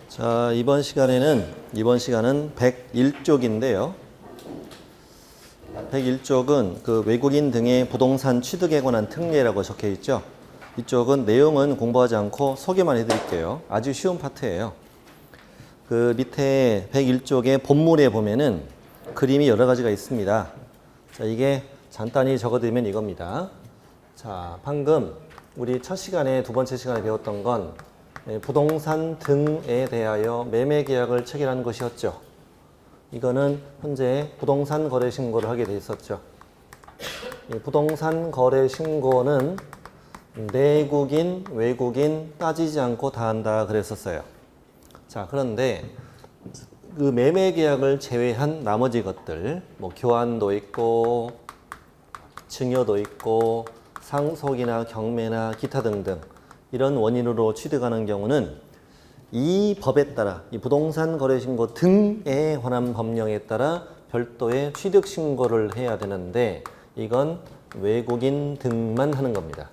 자, 이번 시간은 101쪽인데요. 101쪽은 그 외국인 등의 부동산 취득에 관한 특례라고 적혀 있죠. 이쪽은 내용은 공부하지 않고 소개만 해드릴게요. 아주 쉬운 파트예요. 그 밑에 101쪽의 본물에 보면은 그림이 여러 가지가 있습니다. 자, 이게 간단히 적어드리면 이겁니다. 자, 방금 우리 첫 시간에 두 번째 시간에 배웠던 건 부동산 등에 대하여 매매 계약을 체결하는 것이었죠. 이거는 현재 부동산 거래 신고를 하게 돼 있었죠. 이 부동산 거래 신고는 내국인, 외국인 따지지 않고 다 한다 그랬었어요. 자, 그런데 그 매매 계약을 제외한 나머지 것들, 뭐 교환도 있고 증여도 있고 상속이나 경매나 기타 등등 이런 원인으로 취득하는 경우는 이 법에 따라 이 부동산 거래 신고 등에 관한 법령에 따라 별도의 취득 신고를 해야 되는데 이건 외국인 등만 하는 겁니다.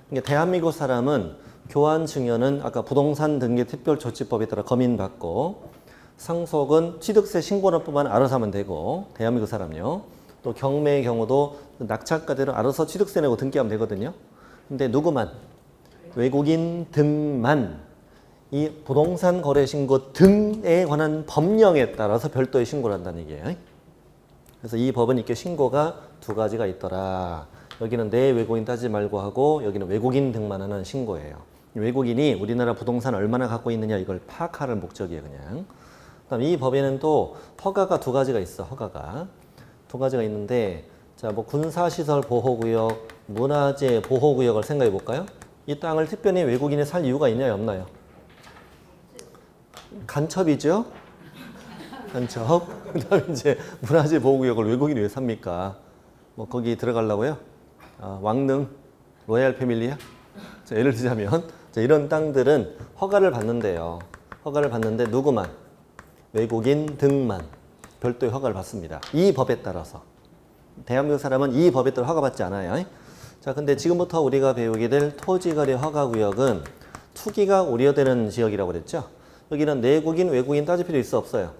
그러니까 대한민국 사람은 교환 증여는 아까 부동산 등기 특별조치법에 따라 검인받고 상속은 취득세 신고납부만 알아서 하면 되고 대한민국 사람요. 또 경매의 경우도 낙찰가대로 알아서 취득세 내고 등기하면 되거든요. 근데 누구만? 외국인 등만 이 부동산 거래 신고 등에 관한 법령에 따라서 별도의 신고를 한다는 얘기예요. 그래서 이 법은 이렇게 신고가 두 가지가 있더라. 여기는 내 외국인 따지지 말고 하고 여기는 외국인 등만 하는 신고예요. 외국인이 우리나라 부동산 얼마나 갖고 있느냐 이걸 파악하는 목적이에요, 그냥. 그다음 이 법에는 또 허가가 두 가지가 있어. 허가가 두 가지가 있는데, 자, 뭐 군사시설 보호구역, 문화재 보호구역을 생각해 볼까요? 이 땅을 특별히 외국인이 살 이유가 있나요, 없나요? 간첩이죠. 간첩. 그다음에 이제 문화재 보호구역을 외국인이 왜 삽니까? 뭐 거기 들어가려고요? 왕릉, 로얄 패밀리야? 자, 예를 들자면 자, 이런 땅들은 허가를 받는데요. 허가를 받는데 누구만? 외국인 등만 별도의 허가를 받습니다. 이 법에 따라서. 대한민국 사람은 이 법에 따라 허가받지 않아요. 자, 근데 지금부터 우리가 배우게 될 토지거래 허가구역은 투기가 우려되는 지역이라고 그랬죠. 여기는 내국인, 외국인 따질 필요 있어 없어요?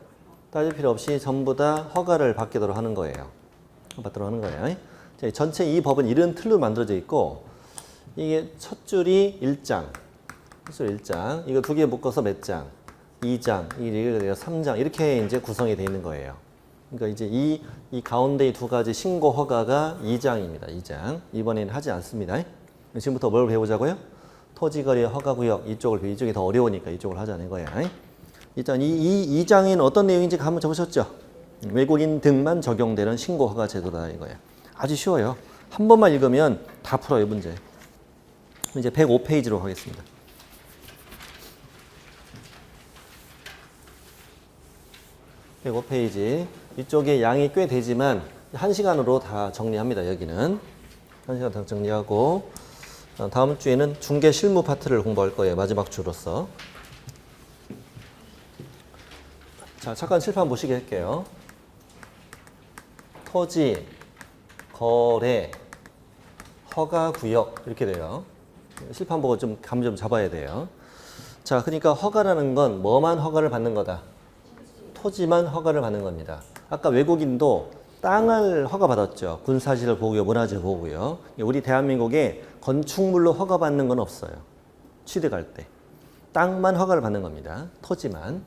따질 필요 없이 전부 다 허가를 받도록 하는 거예요. 받도록 하는 거예요. 자, 전체 이 법은 이런 틀로 만들어져 있고 이게 첫 줄이 1장, 첫 줄 1장, 이거 두 개 묶어서 몇 장? 2장, 이게 3장 이렇게 이제 구성이 되어 있는 거예요. 그러니까 이제 이 가운데 이 두 가지 신고 허가가 2장입니다. 2장. 이번에는 하지 않습니다. 지금부터 뭘 배우자고요? 토지거래 허가구역 이쪽이 더 어려우니까 이쪽을 하자는 거예요. 일단 이 2장에는 어떤 내용인지 한번 적으셨죠? 외국인 등만 적용되는 신고 허가 제도다 이거예요. 아주 쉬워요. 한 번만 읽으면 다 풀어요, 문제. 이제 105페이지로 가겠습니다. 105페이지. 이쪽에 양이 꽤 되지만 1시간으로 다 정리합니다. 여기는 1시간 다 정리하고 다음 주에는 중개 실무 파트를 공부할 거예요. 마지막 주로서. 자, 잠깐 칠판 보시게 할게요. 토지, 거래, 허가구역 이렇게 돼요. 실판 보고 좀 감 좀 잡아야 돼요. 자, 그러니까 허가라는 건 뭐만 허가를 받는 거다? 토지만 허가를 받는 겁니다. 아까 외국인도 땅을 허가받았죠. 군사시설 보호구역, 문화재 보호구역. 우리 대한민국에 건축물로 허가받는 건 없어요. 취득할 때. 땅만 허가를 받는 겁니다. 토지만.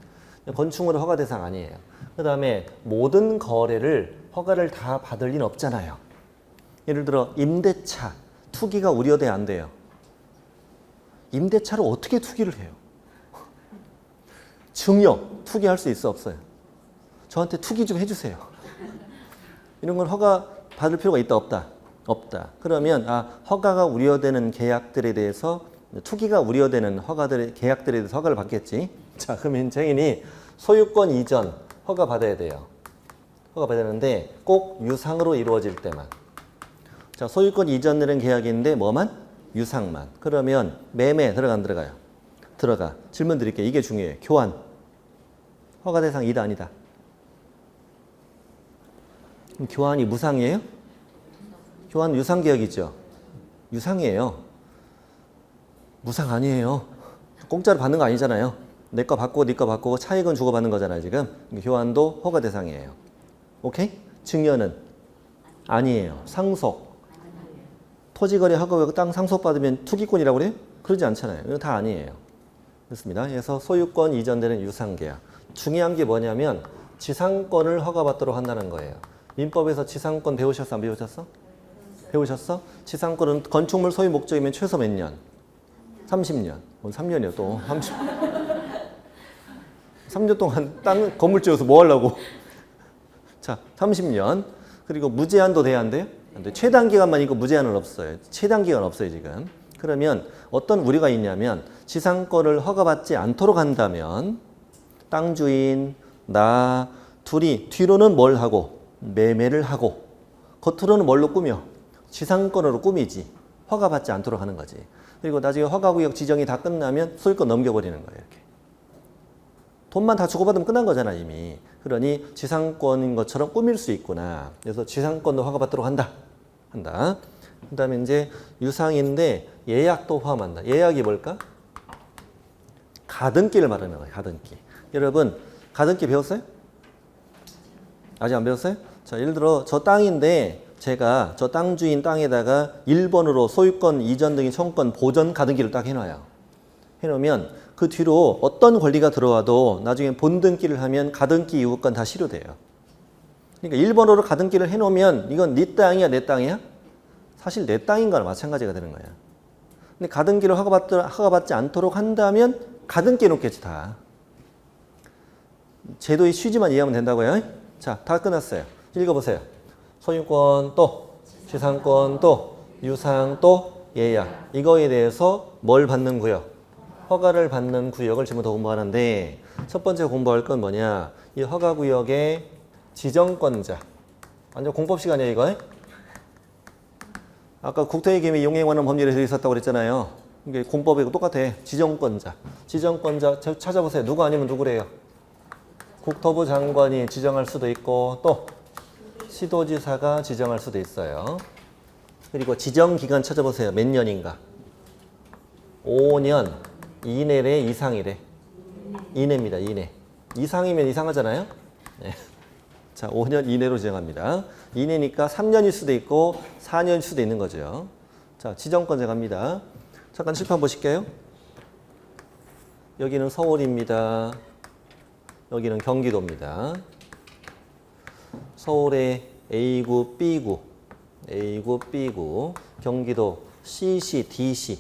건축물은 허가 대상 아니에요. 그 다음에 모든 거래를 허가를 다 받을 리는 없잖아요. 예를 들어 임대차, 투기가 우려돼 안 돼요. 임대차를 어떻게 투기를 해요? 증여, 투기할 수 있어 없어요? 저한테 투기 좀 해주세요. 이런 건 허가 받을 필요가 있다 없다? 없다. 그러면 허가가 우려되는 계약들에 대해서 투기가 우려되는 계약들에 대해서 허가를 받겠지. 자, 그러면 행인이 소유권 이전 허가 받아야 돼요. 허가 받아야 되는데 꼭 유상으로 이루어질 때만. 자, 소유권 이전되는 계약인데 뭐만? 유상만. 그러면 매매 들어가 안 들어가요? 들어가. 질문 드릴게요. 이게 중요해요. 교환. 허가 대상 이다 아니다? 교환이 무상이에요? 교환 유상계약이죠? 유상이에요. 무상 아니에요. 공짜로 받는 거 아니잖아요. 내 거 바꾸고 네 거 바꾸고 차익은 주고받는 거잖아요, 지금. 교환도 허가 대상이에요. 오케이? 증여는 아니에요. 상속. 토지거래 허가 땅 상속받으면 투기권이라고 그래요? 그러지 않잖아요. 이거 다 아니에요. 그렇습니다. 그래서 소유권 이전되는 유상계약. 중요한 게 뭐냐면 지상권을 허가받도록 한다는 거예요. 민법에서 지상권 배우셨어? 안 배우셨어? 배우셨어? 지상권은 건축물 소유 목적이면 최소 몇 년? 30년. 3년이요 또. 3년 동안 땅 건물 지어서 뭐 하려고? 자, 30년. 그리고 무제한도 돼야 안 돼요? 안 돼. 최단 기간만 있고 무제한은 없어요. 최단 기간 없어요, 지금. 그러면 어떤 우려가 있냐면 지상권을 허가받지 않도록 한다면 땅 주인, 나 둘이 뒤로는 뭘 하고 매매를 하고 겉으로는 뭘로 꾸며? 지상권으로 꾸미지. 허가받지 않도록 하는 거지. 그리고 나중에 허가구역 지정이 다 끝나면 소유권 넘겨버리는 거예요. 이렇게. 돈만 다 주고받으면 끝난 거잖아 이미. 그러니 지상권인 것처럼 꾸밀 수 있구나. 그래서 지상권도 허가받도록 한다. 그 다음에 이제 유상인데 예약도 포함한다. 예약이 뭘까? 가등기를 말하는 거예요. 가등기. 여러분 가등기 배웠어요? 아직 안 배웠어요? 자, 예를 들어 저 땅인데 제가 저 땅 주인 땅에다가 1번으로 소유권 이전 등의 청구권 보전 가등기를 딱 해놔요. 해놓으면 그 뒤로 어떤 권리가 들어와도 나중에 본등기를 하면 가등기 이후권 다 실효돼요. 그러니까 1번으로 가등기를 해놓으면 이건 네 땅이야 내 땅이야? 사실 내 땅인 거나 마찬가지가 되는 거야. 근데 가등기를 허가받지 않도록 한다면 가등기 해놓겠지 다. 제도의 취지만 이해하면 된다고요. 자, 다 끝났어요. 읽어보세요. 소유권 또 지상권 또 유상 또 예약. 이거에 대해서 뭘 받는 구역? 허가를 받는 구역을 지금부터 공부하는데 첫 번째 공부할 건 뭐냐? 이 허가구역의 지정권자. 완전 공법 시간이에요 이거. 아까 국토의 기밀 이용에 관한 법률에 들어있었다고 그랬잖아요. 이게 공법이고 똑같아. 지정권자. 지정권자 찾아보세요. 누구 아니면 누구래요? 국토부 장관이 지정할 수도 있고 또 시도지사가 지정할 수도 있어요. 그리고 지정기간 찾아보세요. 몇 년인가? 5년 이내래 이상이래. 이내입니다. 이내. 이상이면 이상하잖아요. 네. 자, 5년 이내로 지정합니다. 이내니까 3년일 수도 있고 4년일 수도 있는 거죠. 자, 지정권자 갑니다. 잠깐 칠판 보실게요. 여기는 서울입니다. 여기는 경기도입니다. 서울의 A구, B구, A구, B구, 경기도 CC, DC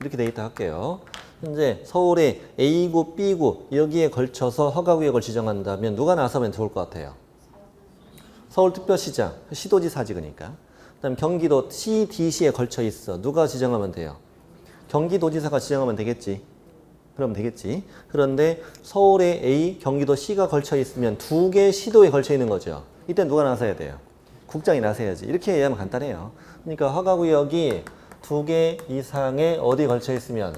이렇게 돼 있다 할게요. 현재 서울의 A구, B구 여기에 걸쳐서 허가구역을 지정한다면 누가 나서면 좋을 것 같아요? 서울특별시장, 시도지사지 그러니까. 그다음 경기도 C, DC에 걸쳐 있어. 누가 지정하면 돼요? 경기도지사가 지정하면 되겠지. 그러면 되겠지. 그런데 서울에 A, 경기도 C가 걸쳐 있으면 두 개 시도에 걸쳐 있는 거죠. 이때 누가 나서야 돼요? 국장이 나서야지. 이렇게 이해하면 간단해요. 그러니까 허가구역이 두 개 이상의 어디 걸쳐 있으면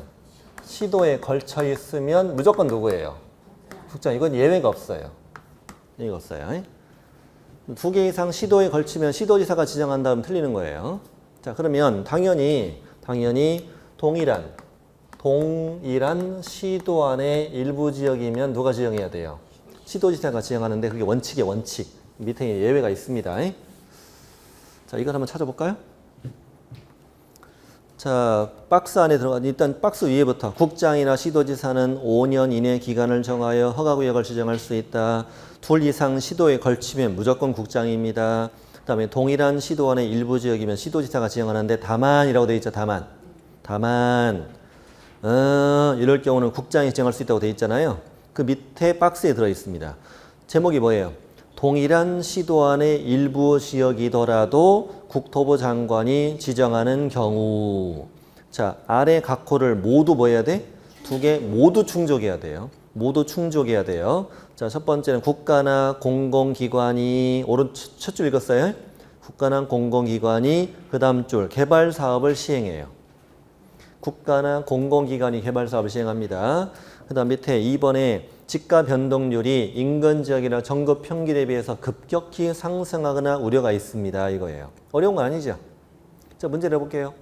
시도에 걸쳐 있으면 무조건 누구예요? 국장. 이건 예외가 없어요. 예외가 없어요. 두 개 이상 시도에 걸치면 시도지사가 지정한다면 틀리는 거예요. 자, 그러면 당연히 동일한 시도 안에 일부 지역이면 누가 지정해야 돼요? 시도지사가 지정하는데 그게 원칙이에요. 원칙. 밑에 예외가 있습니다. 자, 이걸 한번 찾아볼까요? 자, 박스 안에 들어가 일단 박스 위에부터 국장이나 시도지사는 5년 이내 기간을 정하여 허가구역을 지정할 수 있다. 둘 이상 시도에 걸치면 무조건 국장입니다. 그 다음에 동일한 시도 안의 일부 지역이면 시도지사가 지정하는데 다만이라고 되어 있죠. 다만 이럴 경우는 국장이 지정할 수 있다고 되어 있잖아요. 그 밑에 박스에 들어 있습니다. 제목이 뭐예요? 동일한 시도 안의 일부 지역이더라도 국토부 장관이 지정하는 경우. 자, 아래 각 호를 모두 뭐 해야 돼? 두 개 모두 충족해야 돼요. 모두 충족해야 돼요. 자, 첫 번째는 국가나 공공기관이 첫 줄 읽었어요? 국가나 공공기관이 그 다음 줄 개발 사업을 시행해요. 국가나 공공기관이 개발 사업을 시행합니다. 그 다음 밑에 2번에 지가 변동률이 인근 지역이나 전국 평균에 비해서 급격히 상승하거나 우려가 있습니다. 이거예요. 어려운 건 아니죠? 자, 문제를 해볼게요.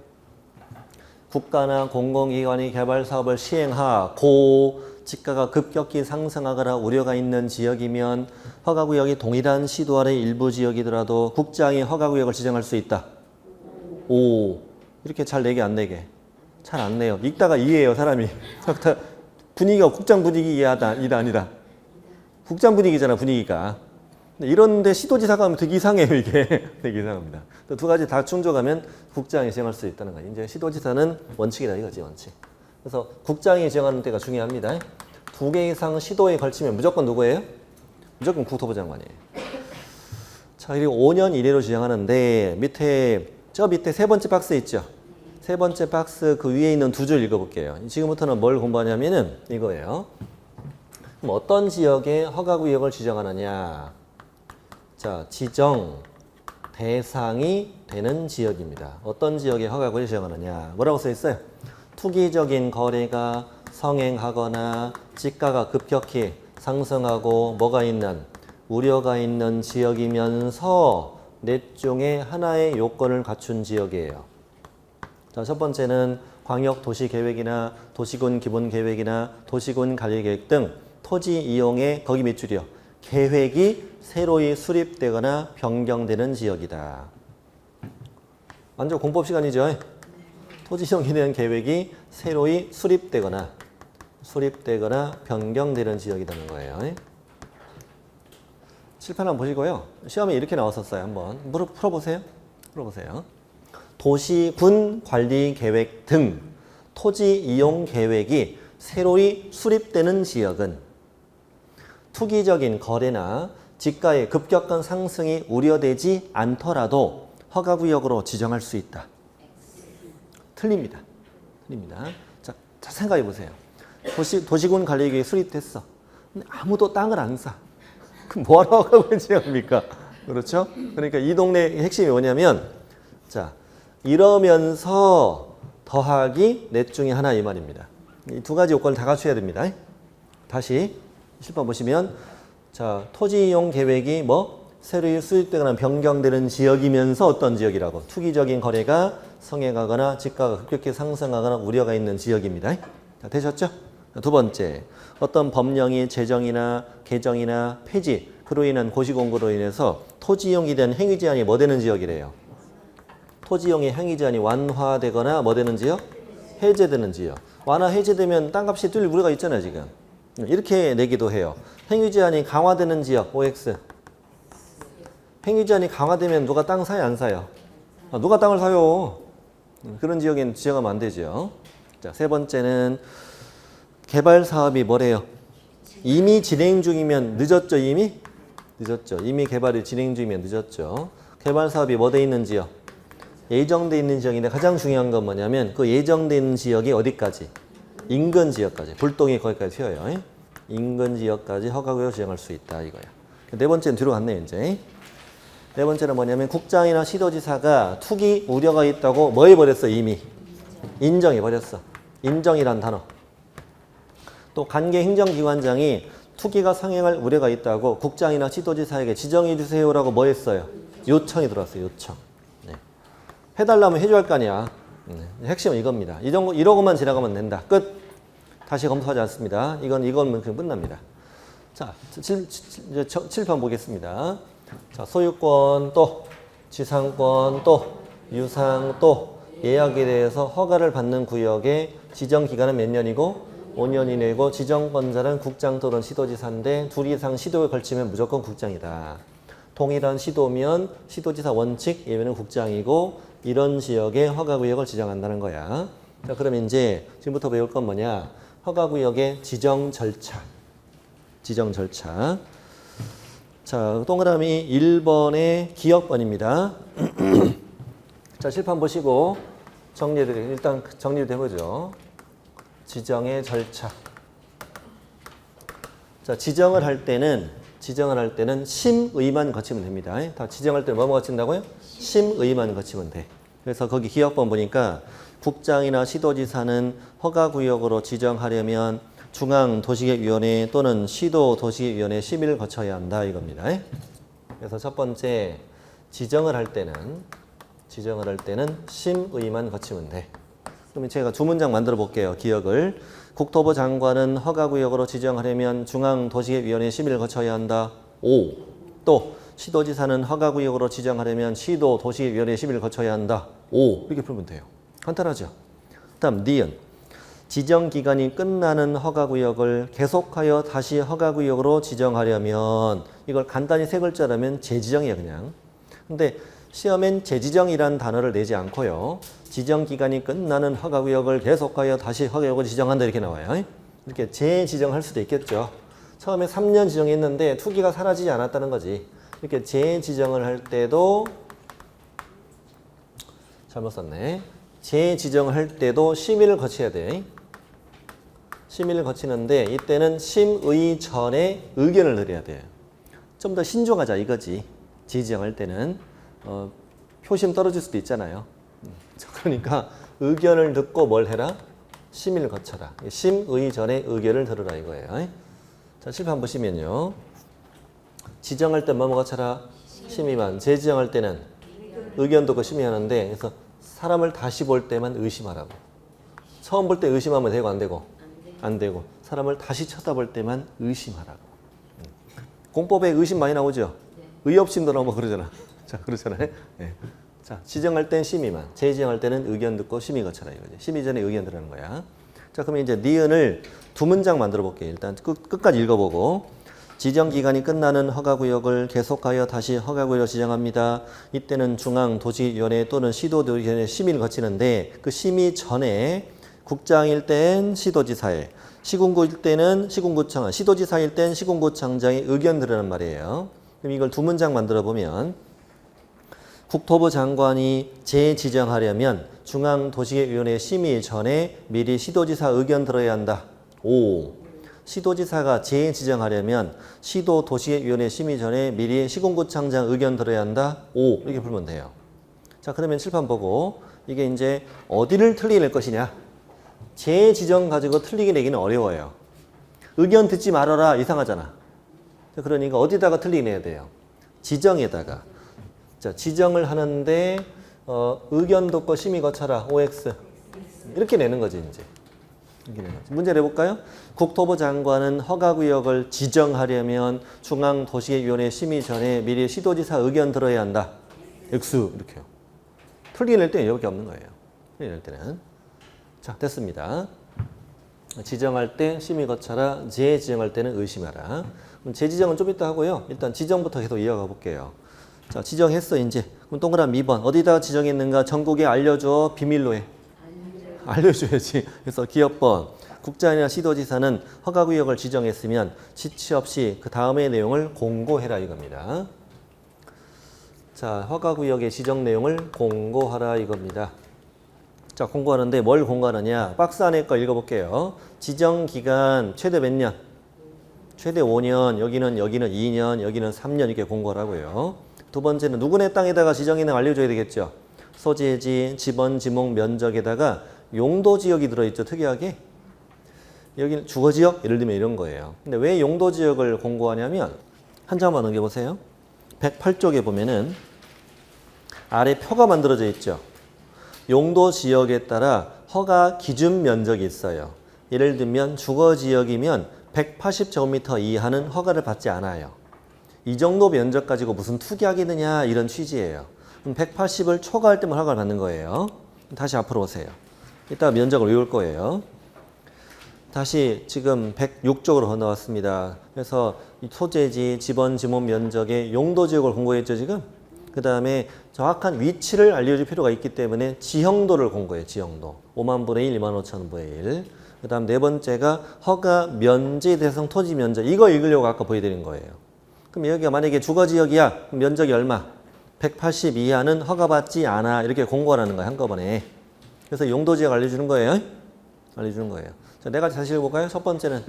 국가나 공공기관이 개발 사업을 시행하고 지가가 급격히 상승하거나 우려가 있는 지역이면 허가구역이 동일한 시도 아래 일부 지역이더라도 국장이 허가구역을 지정할 수 있다. 오, 이렇게 잘 내게 안 내게? 잘 안 내요. 읽다가 이해해요, 사람이. 분위기가 국장 분위기 이해하다, 아니다. 국장 분위기잖아, 분위기가. 이런데 시도지사가 하면 되게 이상해요, 이게. 되게 이상합니다. 두 가지 다 충족하면 국장이 지정할 수 있다는 거예요. 이제 시도지사는 원칙이다, 이거지, 원칙. 그래서 국장이 지정하는 때가 중요합니다. 두 개 이상 시도에 걸치면 무조건 누구예요? 무조건 국토부 장관이에요. 자, 그리고 5년 이내로 지정하는데 저 밑에 세 번째 박스 있죠? 세 번째 박스 그 위에 있는 두 줄 읽어볼게요. 지금부터는 뭘 공부하냐면은 이거예요. 그럼 어떤 지역에 허가구역을 지정하느냐? 자, 지정 대상이 되는 지역입니다. 어떤 지역에 허가구역을 지정하느냐? 뭐라고 써 있어요? 투기적인 거래가 성행하거나 지가가 급격히 상승하고 뭐가 있는 우려가 있는 지역이면서 넷 중에 하나의 요건을 갖춘 지역이에요. 자, 첫 번째는 광역도시계획이나 도시군 기본계획이나 도시군 관리계획 등 토지 이용의 거기 몇 줄이요? 계획이 새로이 수립되거나 변경되는 지역이다. 완전 공법 시간이죠. 토지 이용에 대한 계획이 새로이 수립되거나 변경되는 지역이라는 거예요. 칠판 한번 보시고요. 시험에 이렇게 나왔었어요. 한번 풀어보세요. 도시군 관리 계획 등 토지 이용 계획이 새로이 수립되는 지역은 투기적인 거래나 지가의 급격한 상승이 우려되지 않더라도 허가구역으로 지정할 수 있다. 틀립니다. 자, 생각해 보세요. 도시군 관리계획이 수립됐어. 근데 아무도 땅을 안 사. 그럼 뭐하러 허가구역 지정합니까? 그렇죠? 그러니까 이 동네의 핵심이 뭐냐면, 자, 이러면서 더하기 넷 중에 하나 이 말입니다. 이 두 가지 요건을 다 갖춰야 됩니다. 다시 실판 보시면, 자, 토지 이용 계획이 새로이 수립되거나 변경되는 지역이면서 어떤 지역이라고? 투기적인 거래가 성행하거나 지가가 급격히 상승하거나 우려가 있는 지역입니다. 자, 되셨죠? 두 번째, 어떤 법령이 제정이나 개정이나 폐지, 그로 인한 고시공고로 인해서 토지 이용에 대한 행위 제한이 뭐 되는 지역이래요? 토지 이용의 행위 제한이 완화되거나 뭐 되는 지역? 해제되는 지역. 완화 해제되면 땅값이 뛸 우려가 있잖아요, 지금. 이렇게 내기도 해요. 행위 제한이 강화되는 지역, OX. 행위 제한이 강화되면 누가 땅 사요, 안 사요? 누가 땅을 사요? 그런 지역엔 지정하면 안 되죠. 자, 세 번째는 개발 사업이 뭐래요? 이미 진행 중이면 늦었죠, 이미? 늦었죠. 이미 개발이 진행 중이면 늦었죠. 개발 사업이 뭐 돼 있는 지역? 예정돼 있는 지역인데 가장 중요한 건 뭐냐면 그 예정돼 있는 지역이 어디까지? 인근 지역까지. 불똥이 거기까지 튀어요. 인근 지역까지 허가구역 지정할 수 있다, 이거야. 네 번째는 뒤로 갔네요, 이제. 네 번째는 뭐냐면 국장이나 시도지사가 투기 우려가 있다고 뭐 해버렸어, 이미? 인정해버렸어. 인정이란 단어. 또 관계 행정기관장이 투기가 상행할 우려가 있다고 국장이나 시도지사에게 지정해 주세요라고 뭐 했어요? 요청이 들어왔어요, 요청. 네. 해달라면 해줘야 할 거 아니야. 핵심은 이겁니다. 이러고만 지나가면 된다. 끝. 다시 검토하지 않습니다. 이건 그냥 끝납니다. 자, 이제 7편 보겠습니다. 자, 소유권 또, 지상권 또, 유상 또, 예약에 대해서 허가를 받는 구역의 지정 기간은 몇 년이고? 5년 이내고 지정권자는 국장 또는 시도지사인데 둘 이상 시도에 걸치면 무조건 국장이다. 동일한 시도면 시도지사 원칙 예외는 국장이고 이런 지역에 허가구역을 지정한다는 거야. 자, 그럼 이제 지금부터 배울 건 뭐냐? 허가구역의 지정 절차. 자, 동그라미 1번의 기역번입니다. 자, 실판 보시고 일단 정리를 해보죠. 지정의 절차. 자, 지정을 할 때는 심의만 거치면 됩니다. 다 지정할 때는 뭐뭐 거친다고요? 심의만 거치면 돼. 그래서 거기 기역번 보니까 국장이나 시도지사는 허가구역으로 지정하려면 중앙도시계획위원회 또는 시도도시계획위원회 심의를 거쳐야 한다, 이겁니다. 그래서 첫 번째 지정을 할 때는 심의만 거치면 돼. 그러면 제가 두 문장 만들어 볼게요. 기억을. 국토부 장관은 허가구역으로 지정하려면 중앙도시계획위원회 심의를 거쳐야 한다. O. 또 시도지사는 허가구역으로 지정하려면 시도도시계획위원회 심의를 거쳐야 한다. O. 이렇게 풀면 돼요. 간단하죠. 다음 니은. 지정기간이 끝나는 허가구역을 계속하여 다시 허가구역으로 지정하려면 이걸 간단히 세 글자라면 재지정이에요. 그냥. 근데 시험엔 재지정이란 단어를 내지 않고요. 지정기간이 끝나는 허가구역을 계속하여 다시 허가구역을 지정한다 이렇게 나와요. 이렇게 재지정할 수도 있겠죠. 처음에 3년 지정했는데 투기가 사라지지 않았다는 거지. 이렇게 재지정을 할 때도 잘못 썼네. 재지정을 할 때도 심의를 거쳐야 돼. 심의를 거치는데 이때는 심의 전에 의견을 드려야 돼요. 좀 더 신중하자 이거지. 재지정할 때는 표심 떨어질 수도 있잖아요. 그러니까 의견을 듣고 뭘 해라? 심의를 거쳐라. 심의 전에 의견을 들으라 이거예요. 자, 실판 보시면요. 지정할 때 뭐뭐 거쳐라? 심의만. 재지정할 때는 의견 듣고 심의하는데 그래서 사람을 다시 볼 때만 의심하라고. 처음 볼 때 의심하면 되고 안 되고? 안 되고. 사람을 다시 쳐다볼 때만 의심하라고. 공법에 의심 많이 나오죠? 의협심도 나오고 그러잖아. 자, 그렇잖아요. 네. 자, 지정할 땐 심의만, 재지정할 때는 의견 듣고 심의 거쳐라 이거지. 심의 전에 의견 들으는 거야. 자, 그러면 이제 니은을 두 문장 만들어 볼게요. 일단 끝까지 읽어보고. 지정기간이 끝나는 허가구역을 계속하여 다시 허가구역으로 지정합니다. 이때는 중앙도시위원회 또는 시도도시위원회 심의를 거치는데 그 심의 전에 국장일 땐 시도지사에, 시군구일 때는 시군구청, 시도지사일 땐 시군구청장의 의견 들으란 말이에요. 그럼 이걸 두 문장 만들어 보면 국토부 장관이 재지정하려면 중앙도시계획위원회 심의 전에 미리 시도지사 의견 들어야 한다. 오. 시도지사가 재지정하려면 시도도시계획위원회 심의 전에 미리 시군구청장 의견 들어야 한다. 오. 이렇게 풀면 돼요. 자, 그러면 칠판 보고 이게 이제 어디를 틀리게 낼 것이냐. 재지정 가지고 틀리게 내기는 어려워요. 의견 듣지 말아라 이상하잖아. 그러니까 어디다가 틀리게 내야 돼요. 지정에다가. 자, 지정을 하는데 의견 듣고 심의 거쳐라. OX. 이렇게 내는 거지 이제. 이렇게 내는 거지. 문제 내볼까요? 국토부 장관은 허가구역을 지정하려면 중앙도시계획위원회 심의 전에 미리 시도지사 의견 들어야 한다. X. 이렇게요. 틀리게 낼 때는 이렇게 없는 거예요. 틀리게 낼 때는. 자, 됐습니다. 지정할 때 심의 거쳐라. 재지정할 때는 의심하라. 그럼 재지정은 좀 이따 하고요. 일단 지정부터 계속 이어가 볼게요. 자, 지정했어 이제. 그럼 동그라미 2번. 어디다가 지정했는가? 전국에 알려줘. 비밀로 해. 알려줘야지. 그래서 기업번. 국장이나 시도지사는 허가구역을 지정했으면 지체 없이 그 다음의 내용을 공고해라 이겁니다. 자, 허가구역의 지정 내용을 공고하라 이겁니다. 자, 공고하는데 뭘 공고하느냐? 박스 안에 거 읽어볼게요. 지정기간 최대 몇 년? 최대 5년, 여기는 2년, 여기는 3년 이렇게 공고하라고요. 두 번째는 누구네 땅에다가 지정기능 알려줘야 되겠죠. 소재지, 지번, 지목, 면적에다가 용도지역이 들어있죠. 특이하게. 여기는 주거지역? 예를 들면 이런 거예요. 근데 왜 용도지역을 공고하냐면 한 장만 넘겨보세요. 108쪽에 보면은 아래 표가 만들어져 있죠. 용도지역에 따라 허가 기준 면적이 있어요. 예를 들면 주거지역이면 180제곱미터 이하는 허가를 받지 않아요. 이 정도 면적 가지고 무슨 투기하겠느냐 이런 취지예요. 그럼 180을 초과할 때만 허가를 받는 거예요. 다시 앞으로 오세요. 이따가 면적을 외울 거예요. 다시 지금 106쪽으로 건너왔습니다. 그래서 이 소재지, 지번, 지목 면적의 용도지역을 공고했죠 지금. 그 다음에 정확한 위치를 알려줄 필요가 있기 때문에 지형도를 공고해요. 지형도. 5만 분의 1, 2만 5천 분의 1. 그 다음 네 번째가 허가 면제 대상 토지 면적. 이거 읽으려고 아까 보여드린 거예요. 그럼 여기가 만약에 주거지역이야. 면적이 얼마? 180 이하는 허가받지 않아. 이렇게 공고하라는 거야. 한꺼번에. 그래서 용도지역 알려주는 거예요. 알려주는 거예요. 자, 네 가지 다시 읽어볼까요? 첫 번째는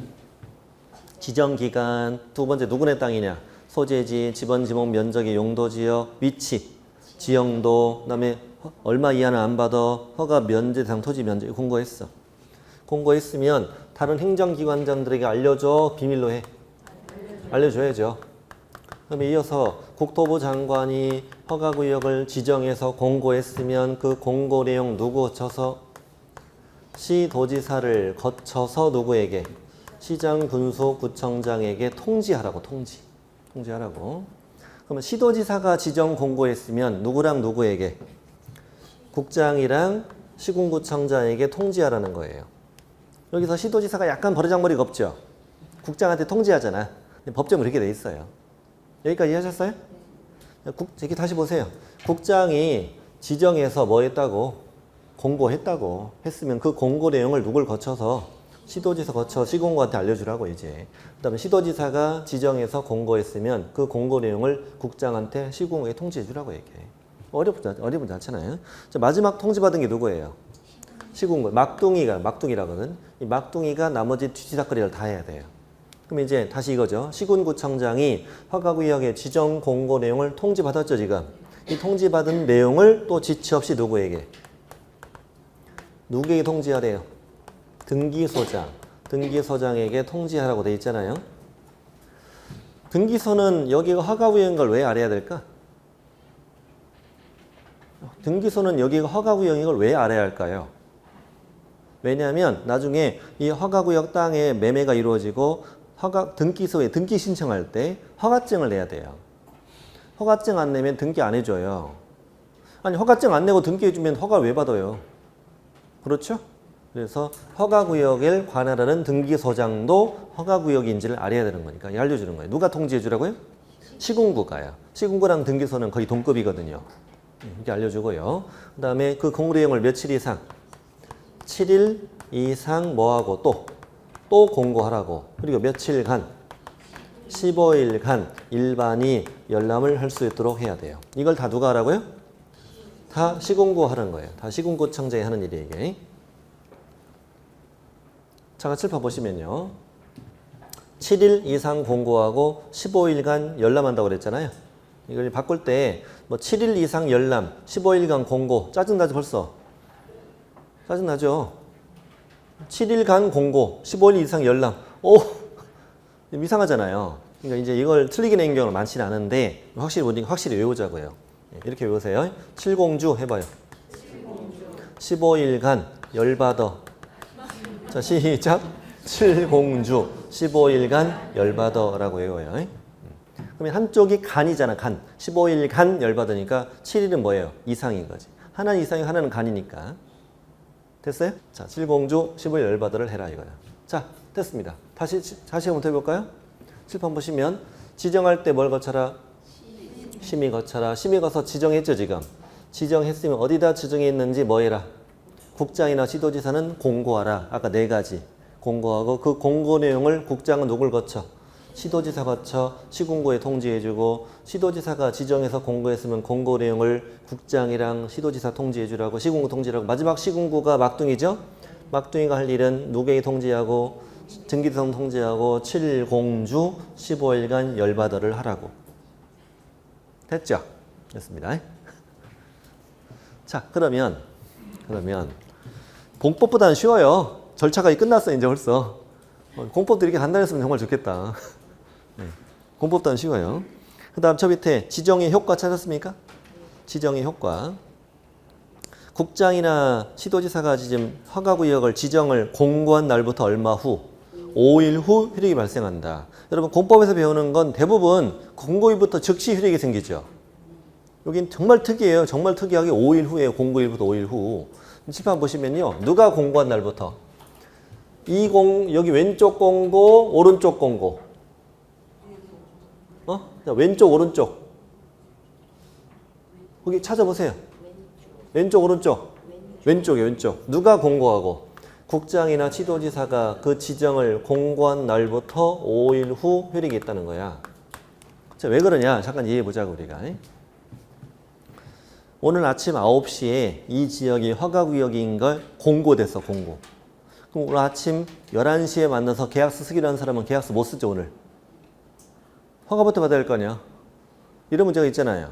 지정기간. 두 번째 누구네 땅이냐? 소재지, 지번, 지목, 면적의 용도지역, 위치, 지형도, 그 다음에 얼마 이하는 안 받아, 허가 면제 대상 토지 면적 공고했어. 공고했으면 다른 행정기관장들에게 알려줘. 비밀로 해. 알려줘야죠. 그럼 이어서 국토부 장관이 허가구역을 지정해서 공고했으면 그 공고 내용 누구 거쳐서 시도지사를 거쳐서 누구에게? 시장, 군수, 구청장에게 통지하라고. 통지하라고. 그러면 시도지사가 지정 공고했으면 누구랑 누구에게? 국장이랑 시군구청장에게 통지하라는 거예요. 여기서 시도지사가 약간 버르장머리가 없죠? 국장한테 통지하잖아. 법정은 그렇게 돼 있어요. 여기까지 이해하셨어요? 여기 다시 보세요. 국장이 지정해서 뭐 했다고? 공고했다고 했으면 그 공고 내용을 누굴 거쳐서? 시도지사 거쳐 시군구한테 알려주라고 이제. 그 다음에 시도지사가 지정해서 공고했으면 그 공고 내용을 국장한테 시군구에 통지해 주라고 얘기해. 어려운지 않잖아요. 자, 마지막 통지받은 게 누구예요? 시군구. 막둥이라거든. 이 막둥이가 나머지 뒤치다거리를 다 해야 돼요. 그럼 이제 다시 이거죠. 시군구청장이 허가구역의 지정 공고 내용을 통지받았죠, 지금. 이 통지받은 내용을 또 지체 없이 누구에게 통지하래요? 등기소장에게 통지하라고 돼 있잖아요. 등기소는 여기가 허가구역인 걸 왜 알아야 될까? 등기소는 여기가 허가구역인 걸 왜 알아야 할까요? 왜냐하면 나중에 이 허가구역 땅에 매매가 이루어지고 등기소에 등기 신청할 때 허가증을 내야 돼요. 허가증 안 내면 등기 안 해줘요. 아니 허가증 안 내고 등기해주면 허가를 왜 받아요? 그렇죠? 그래서 허가구역을 관할하는 등기소장도 허가구역인지를 알아야 되는 거니까 알려주는 거예요. 누가 통지해 주라고요? 시군구가요. 시군구랑 등기소는 거의 동급이거든요. 이렇게 알려주고요. 그 다음에 그 공고 내용을 며칠 이상? 7일 이상 뭐하고 또 공고하라고. 그리고 며칠간? 15일간 일반이 열람을 할 수 있도록 해야 돼요. 이걸 다 누가 하라고요? 다 시군구 하는 거예요. 다 시군구청장이 하는 일이에요, 이게. 자, 칠판 보시면요. 7일 이상 공고하고 15일간 열람한다고 그랬잖아요. 이걸 바꿀 때 뭐 7일 이상 열람, 15일간 공고. 짜증나죠, 벌써? 짜증나죠? 7일간 공고, 15일 이상 열람. 오! 이상하잖아요. 그러니까 이제 이걸 틀리게 낸 경우는 많지는 않은데 확실히 외우자고요. 이렇게 외우세요. 칠공주 해봐요. 15일간 열받아. 자, 시작. 칠공주 15일간 열받아라고 외워요. 그러면 한쪽이 간이잖아, 간. 15일간 열받으니까 7일은 뭐예요? 이상인 거지. 하나는 이상이고 하나는 간이니까. 됐어요? 자, 칠공주 15일 열받아를 해라 이거야. 자, 됐습니다. 다시 한번 해볼까요? 칠판 보시면 지정할 때 뭘 거쳐라? 심의 거쳐라. 심의 거서 지정했죠, 지금. 지정했으면 어디다 지정했는지 뭐 해라? 국장이나 시도지사는 공고하라. 아까 4가지. 공고하고 그 공고 내용을 국장은 누굴 거쳐? 시도지사 거쳐 시군구에 통지해주고 시도지사가 지정해서 공고했으면 공고 내용을 국장이랑 시도지사 통지해주라고 시군구 통지라고. 마지막 시군구가 막둥이죠? 막둥이가 할 일은 누구에게 통지하고 등기소장 통지하고 칠공주 15일간 열받아를 하라고. 됐죠? 됐습니다. 자, 그러면 공법보다는 쉬워요. 절차가 끝났어 이제 벌써. 공법도 이렇게 간단했으면 정말 좋겠다. 네. 공법보다는 쉬워요. 그 다음 저 밑에 지정의 효과 찾았습니까? 지정의 효과. 국장이나 시도지사가 지금 허가구역을 지정을 공고한 날부터 얼마 후? 5일 후 효력이 발생한다. 여러분 공법에서 배우는 건 대부분 공고일부터 즉시 효력이 생기죠. 여긴 정말 특이해요. 정말 특이하게 5일 후에 공고일부터 5일 후. 칠판 보시면요. 누가 공고한 날부터? 여기 왼쪽 공고, 오른쪽 공고. 자, 왼쪽, 오른쪽. 거기 찾아보세요. 왼쪽, 오른쪽. 왼쪽이에요, 왼쪽. 누가 공고하고? 국장이나 시도지사가 그 지정을 공고한 날부터 5일 후 효력이 있다는 거야. 자, 왜 그러냐? 잠깐 이해해보자고, 우리가. 오늘 아침 9시에 이 지역이 허가구역인 걸 공고됐어, 공고. 그럼 오늘 아침 11시에 만나서 계약서 쓰기로 한 사람은 계약서 못 쓰죠, 오늘. 허가부터 받아야 할 거 아니야. 이런 문제가 있잖아요.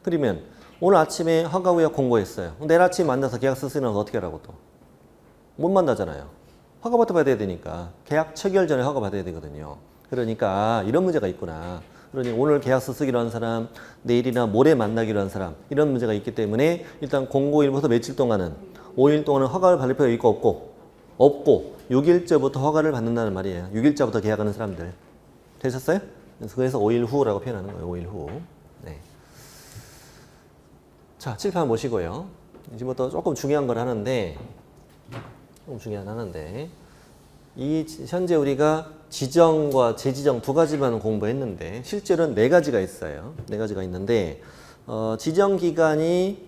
그러면 오늘 아침에 허가구역 공고했어요. 내일 아침에 만나서 계약서 쓰는 건 어떻게 하라고 또. 못 만나잖아요. 허가부터 받아야 되니까. 계약 체결 전에 허가 받아야 되거든요. 그러니까 이런 문제가 있구나. 그러니 오늘 계약서 쓰기로 한 사람, 내일이나 모레 만나기로 한 사람 이런 문제가 있기 때문에 일단 공고일부터 며칠 동안은 5일 동안은 허가를 받을 필요가 있고 없고 6일째부터 허가를 받는다는 말이에요. 6일자부터 계약하는 사람들. 되셨어요? 그래서 5일 후라고 표현하는 거예요. 5일 후. 네. 자, 칠판 보시고요. 지금부터 조금 중요한 걸 하는데 이 현재 우리가 지정과 재지정 두 가지만 공부했는데 실제로는 네 가지가 있어요. 네 가지가 있는데 지정 기간이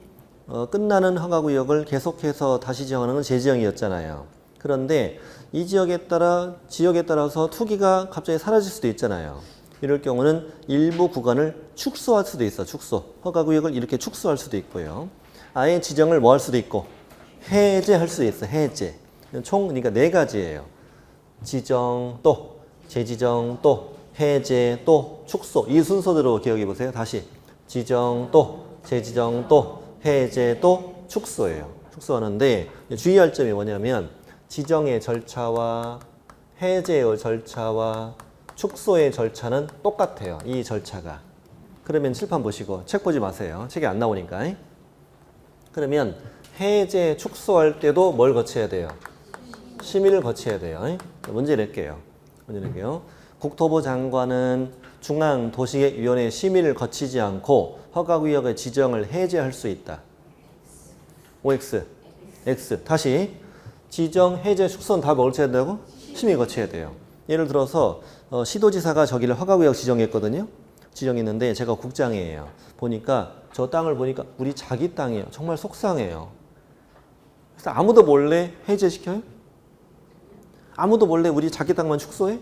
끝나는 허가구역을 계속해서 다시 지정하는 건 재지정이었잖아요. 그런데 이 지역에 따라서 투기가 갑자기 사라질 수도 있잖아요. 이럴 경우는 일부 구간을 축소할 수도 있어. 축소. 허가구역을 이렇게 축소할 수도 있고요. 아예 지정을 뭐 할 수도 있고 해제할 수도 있어. 해제. 총 그러니까 네 가지예요. 지정 또 재지정 또 해제 또 축소. 이 순서대로 기억해 보세요. 다시 지정 또 재지정 또 해제 또 축소예요. 축소하는데 주의할 점이 뭐냐면 지정의 절차와 해제의 절차와 축소의 절차는 똑같아요. 이 절차가. 그러면 칠판 보시고 책 보지 마세요. 책이 안 나오니까. 그러면 해제, 축소할 때도 뭘 거쳐야 돼요? 심의를 거쳐야 돼요. 문제 낼게요. 국토부 장관은 중앙도시계획위원회 심의를 거치지 않고 허가구역의 지정을 해제할 수 있다. OX, X. 다시 지정, 해제, 축소는 다 뭘 거쳐야 된다고? 심의 거쳐야 돼요. 예를 들어서 시도지사가 저기를 허가구역 지정했거든요. 지정했는데 제가 국장이에요. 보니까 저 땅을 보니까 우리 자기 땅이에요. 정말 속상해요. 그래서 아무도 몰래 해제시켜요? 아무도 몰래 우리 자기 땅만 축소해?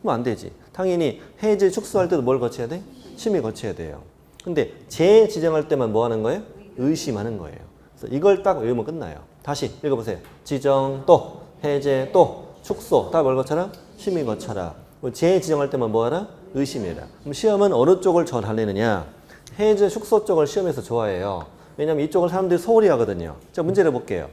그럼 안 되지. 당연히 해제, 축소할 때도 뭘 거쳐야 돼? 심의 거쳐야 돼요. 근데 재지정할 때만 뭐 하는 거예요? 의심하는 거예요. 그래서 이걸 딱 외우면 끝나요. 다시 읽어보세요. 지정 또 해제 또 축소 다 뭘 거쳐라? 심의 거쳐라. 재지정할 때만 뭐 하라? 의심해라. 그럼 시험은 어느 쪽을 더 달리느냐? 해제, 축소 쪽을 시험에서 좋아해요. 왜냐면 이쪽을 사람들이 소홀히 하거든요. 자, 문제를 볼게요.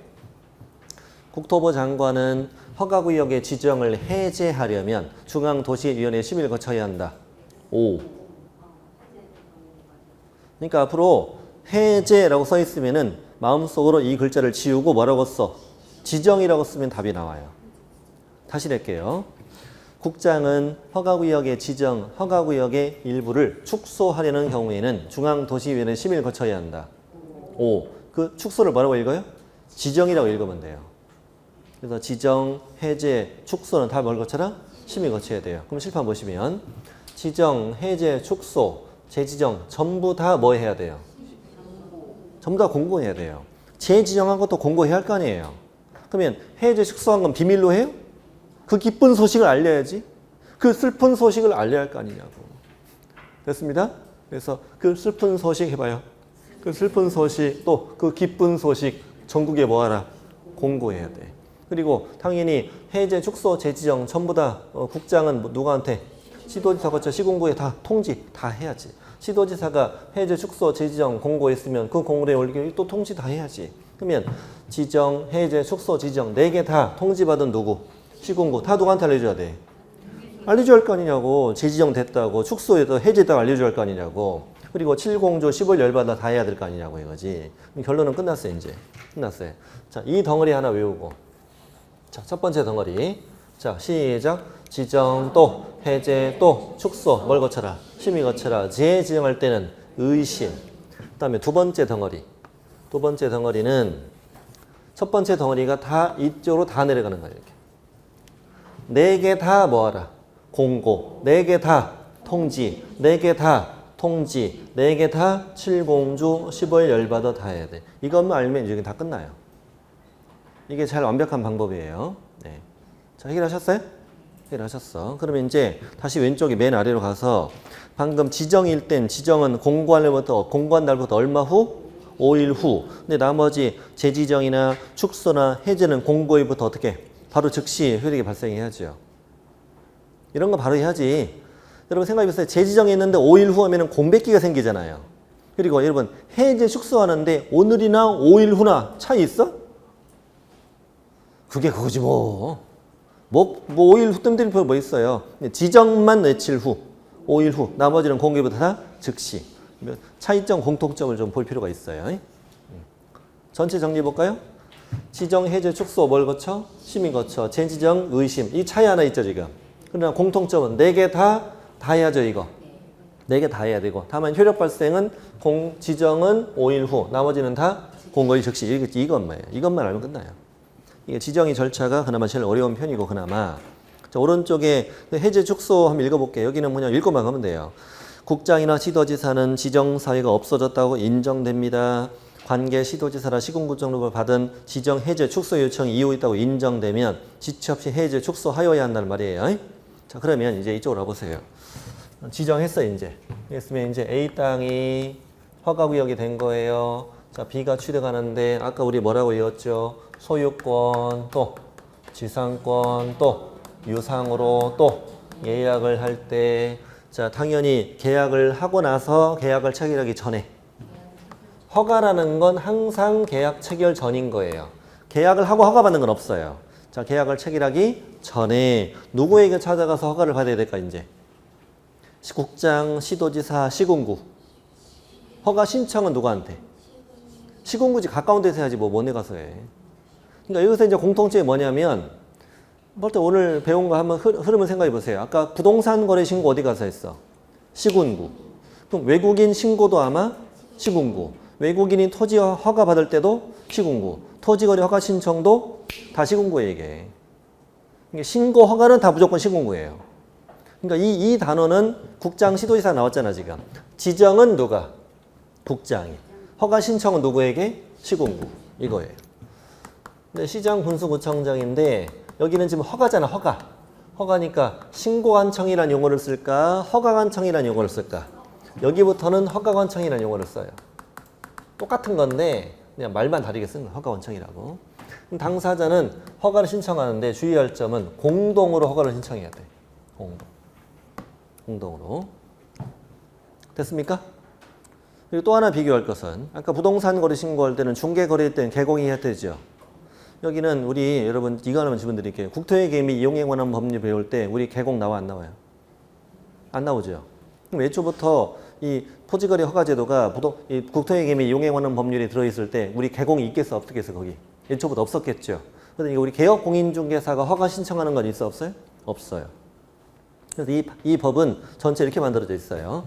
국토부 장관은 허가구역의 지정을 해제하려면 중앙도시위원회 심의를 거쳐야 한다. 오. 그러니까 앞으로 해제라고 써 있으면은 마음속으로 이 글자를 지우고 뭐라고 써? 지정이라고 쓰면 답이 나와요. 다시 낼게요. 국장은 허가구역의 지정, 허가구역의 일부를 축소하려는 경우에는 중앙도시위원회 심의를 거쳐야 한다. 오. 그 축소를 뭐라고 읽어요? 지정이라고 읽으면 돼요. 그래서 지정, 해제, 축소는 다 뭘 거쳐라? 심의 거쳐야 돼요. 그럼 칠판 보시면 지정, 해제, 축소, 재지정 전부 다 뭐 해야 돼요? 전부 다 공고해야 돼요. 재지정한 것도 공고해야 할 거 아니에요. 그러면 해제, 축소한 건 비밀로 해요? 그 기쁜 소식을 알려야지. 그 슬픈 소식을 알려야 할 거 아니냐고. 됐습니다? 그래서 그 슬픈 소식 해봐요. 그 슬픈 소식 또 그 기쁜 소식 전국에 뭐하라? 공고해야 돼. 그리고 당연히 해제, 축소, 재지정 전부 다 국장은 누구한테? 시도지사 거쳐 시공구에 다 통지 다 해야지. 시도지사가 해제, 축소, 재지정 공고했으면 그 공고에 올리기 또 통지 다 해야지. 그러면 지정, 해제, 축소, 지정 4개 다 통지받은 누구? 시공구 다 누구한테 알려줘야 돼? 알려줘야 할 거 아니냐고. 재지정 됐다고 축소에도 해제했다고 알려줘야 할 거 아니냐고. 그리고 7공조 10월 열받아 다 해야 될 거 아니냐고 이거지. 결론은 끝났어요. 이제 끝났어요. 자, 이 덩어리 하나 외우고. 자, 첫 번째 덩어리. 자, 시작. 지정 또 해제 또 축소 뭘 거쳐라? 심의 거쳐라. 재지정할 때는 의심. 그다음에 두 번째 덩어리. 두 번째 덩어리는 첫 번째 덩어리가 다 이쪽으로 다 내려가는 거예요. 이렇게. 4개 다 뭐하라? 공고. 4개 다 통지. 4개 다 통지. 4개 다 7공주 10월 열받아 다 해야 돼. 이것만 알면 이제 다 끝나요. 이게 잘 완벽한 방법이에요. 네. 자, 해결하셨어요? 해결하셨어. 그러면 이제 다시 왼쪽에 맨 아래로 가서 방금 지정일 땐 지정은 공고한 날부터 얼마 후? 5일 후. 근데 나머지 재지정이나 축소나 해제는 공고일부터 어떻게? 바로 즉시 효력이 발생해야죠. 이런 거 바로 해야지. 여러분 생각해보세요. 재지정했는데 5일 후 하면 공백기가 생기잖아요. 그리고 여러분 해제 축소하는데 오늘이나 5일 후나 차이 있어? 그게 그거지 뭐 5일 후 뜸들이 뭐 있어요. 지정만 며칠 후. 5일 후. 나머지는 공개부터 다 즉시. 차이점, 공통점을 좀 볼 필요가 있어요. 전체 정리해 볼까요? 지정, 해제, 축소 뭘 거쳐? 심의 거쳐. 재지정, 의심. 이 차이 하나 있죠 지금. 그러나 공통점은 4개 다 해야죠 이거. 4개 다 해야 되고. 다만 효력 발생은 지정은 5일 후. 나머지는 다 공거의 즉시. 이것만 알면 끝나요. 이게 지정의 절차가 그나마 제일 어려운 편이고 그나마. 자, 오른쪽에 해제, 축소 한번 읽어볼게요. 여기는 뭐냐 읽고만 가면 돼요. 국장이나 시도지사는 지정사유가 없어졌다고 인정됩니다. 관계 시도지사라 시군구 등록을 받은 지정 해제 축소 요청이 이유 있다고 인정되면 지체 없이 해제 축소하여야 한다는 말이에요. 자, 그러면 이제 이쪽으로 와보세요. 지정했어요, 이제. 했으면 이제 A 땅이 허가구역이 된 거예요. 자, B가 취득하는데 아까 우리 뭐라고 외웠죠? 소유권 또 지상권 또 유상으로 또 예약을 할 때 자, 당연히 계약을 하고 나서 계약을 체결하기 전에 허가라는 건 항상 계약 체결 전인 거예요. 계약을 하고 허가받는 건 없어요. 자, 계약을 체결하기 전에 누구에게 찾아가서 허가를 받아야 될까 이제? 국장, 시도지사, 시군구. 허가 신청은 누구한테? 시군구지 가까운 데서 해야지 뭐네 가서 해. 그러니까 여기서 이제 공통점이 뭐냐면 오늘 배운 거 한번 흐름을 생각해 보세요. 아까 부동산 거래 신고 어디 가서 했어? 시군구. 그럼 외국인 신고도 아마 시군구. 외국인이 토지 허가 받을 때도 시군구. 토지거래 허가 신청도 다 시군구에 얘기해. 그러니까 신고 허가는 다 무조건 시군구예요. 그러니까 이 단어는 국장, 시도지사 나왔잖아 지금. 지정은 누가? 국장이. 허가 신청은 누구에게? 시군구. 이거예요. 근데 시장 군수구청장인데 여기는 지금 허가잖아, 허가. 허가니까 신고관청이라는 용어를 쓸까? 허가관청이라는 용어를 쓸까? 여기부터는 허가관청이라는 용어를 써요. 똑같은 건데 그냥 말만 다르게 쓰는 거야, 허가관청이라고. 당사자는 허가를 신청하는데 주의할 점은 공동으로 허가를 신청해야 돼. 공동으로. 됐습니까? 그리고 또 하나 비교할 것은 아까 부동산 거래 신고할 때는 중개 거래일 때는 개공이 해야 되죠. 여기는 우리 여러분 이거 하나만 질문드릴게요. 국토의 개입 및 이용에 관한 법률 배울 때 우리 개공 나와 안 나와요? 안 나오죠. 그럼 애초부터 이 토지거래 허가제도가 이 국토의 개입 및 이용에 관한 법률이 들어있을 때 우리 개공이 있겠어 없겠어 거기? 애초부터 없었겠죠. 그러니까 우리 개업공인중개사가 허가 신청하는 건 있어 없어요? 없어요. 그래서 이 법은 전체 이렇게 만들어져 있어요.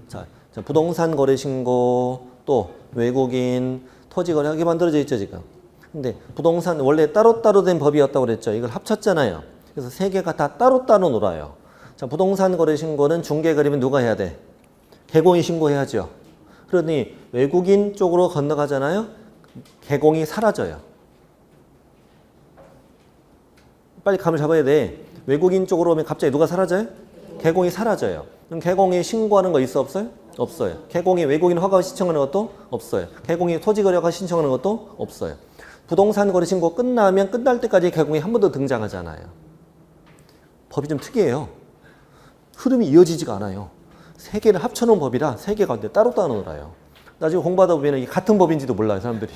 자, 부동산 거래 신고 또 외국인 토지거래 하게 만들어져 있죠 지금. 근데 부동산 원래 따로따로 된 법이었다고 그랬죠. 이걸 합쳤잖아요. 그래서 세 개가 다 따로따로 놀아요. 자, 부동산 거래 신고는 중개 거래면 누가 해야 돼? 개공이 신고해야죠. 그러니 외국인 쪽으로 건너가잖아요. 개공이 사라져요. 빨리 감을 잡아야 돼. 외국인 쪽으로 오면 갑자기 누가 사라져요? 개공이 사라져요. 그럼 개공이 신고하는 거 있어 없어요? 없어요. 개공이 외국인 허가 신청하는 것도 없어요. 개공이 토지거래 허가 신청하는 것도 없어요. 부동산 거래 신고 끝나면 끝날 때까지 개공이 한 번 더 등장하잖아요. 법이 좀 특이해요. 흐름이 이어지지가 않아요. 세 개를 합쳐놓은 법이라 세 개가 따로따로 놀아요. 나중에 공부하다 보면 이게 같은 법인지도 몰라요, 사람들이.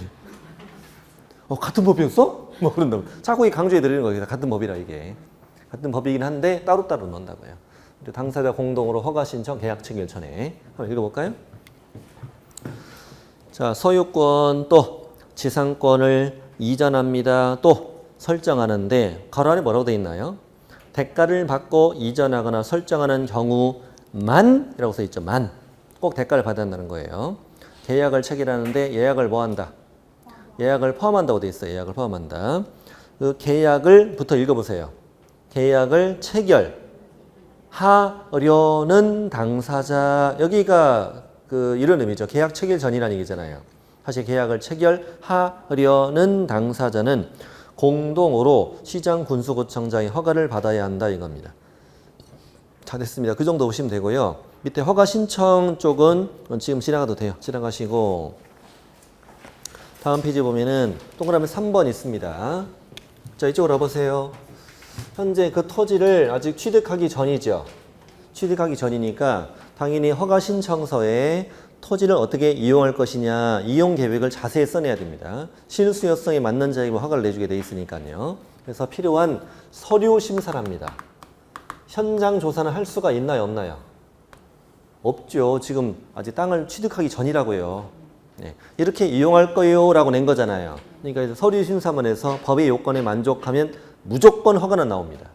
같은 법이었어? 뭐 그런다고. 자꾸 강조해 드리는 거예요. 같은 법이라 이게. 같은 법이긴 한데 따로따로 논다고요. 당사자 공동으로 허가 신청, 계약 체결 전에. 한번 읽어볼까요? 자, 소유권 또 지상권을 이전합니다. 또 설정하는데 괄호 안에 뭐라고 되어 있나요? 대가를 받고 이전하거나 설정하는 경우만 이라고 써 있죠. 만. 꼭 대가를 받아야 한다는 거예요. 계약을 체결하는데 예약을 뭐 한다? 예약을 포함한다고 되어 있어요. 예약을 포함한다. 그 계약을부터 읽어보세요. 계약을 체결하려는 당사자. 여기가 이런 의미죠. 계약 체결 전이라는 얘기잖아요. 사실 계약을 체결하려는 당사자는 공동으로 시장 군수구청장의 허가를 받아야 한다 이겁니다. 다 됐습니다. 그 정도 보시면 되고요. 밑에 허가 신청 쪽은 지금 지나가도 돼요. 지나가시고 다음 페이지 보면은 동그라미 3번 있습니다. 자, 이쪽으로 와보세요. 현재 그 토지를 아직 취득하기 전이죠. 취득하기 전이니까 당연히 허가 신청서에 토지를 어떻게 이용할 것이냐 이용 계획을 자세히 써내야 됩니다. 실수요성에 맞는 자에게 허가를 내주게 돼 있으니까요. 그래서 필요한 서류 심사랍니다. 현장 조사는 할 수가 있나요 없나요? 없죠. 지금 아직 땅을 취득하기 전이라고요. 네. 이렇게 이용할 거예요 라고 낸 거잖아요. 그러니까 서류심사문에서 법의 요건에 만족하면 무조건 허가는 나옵니다.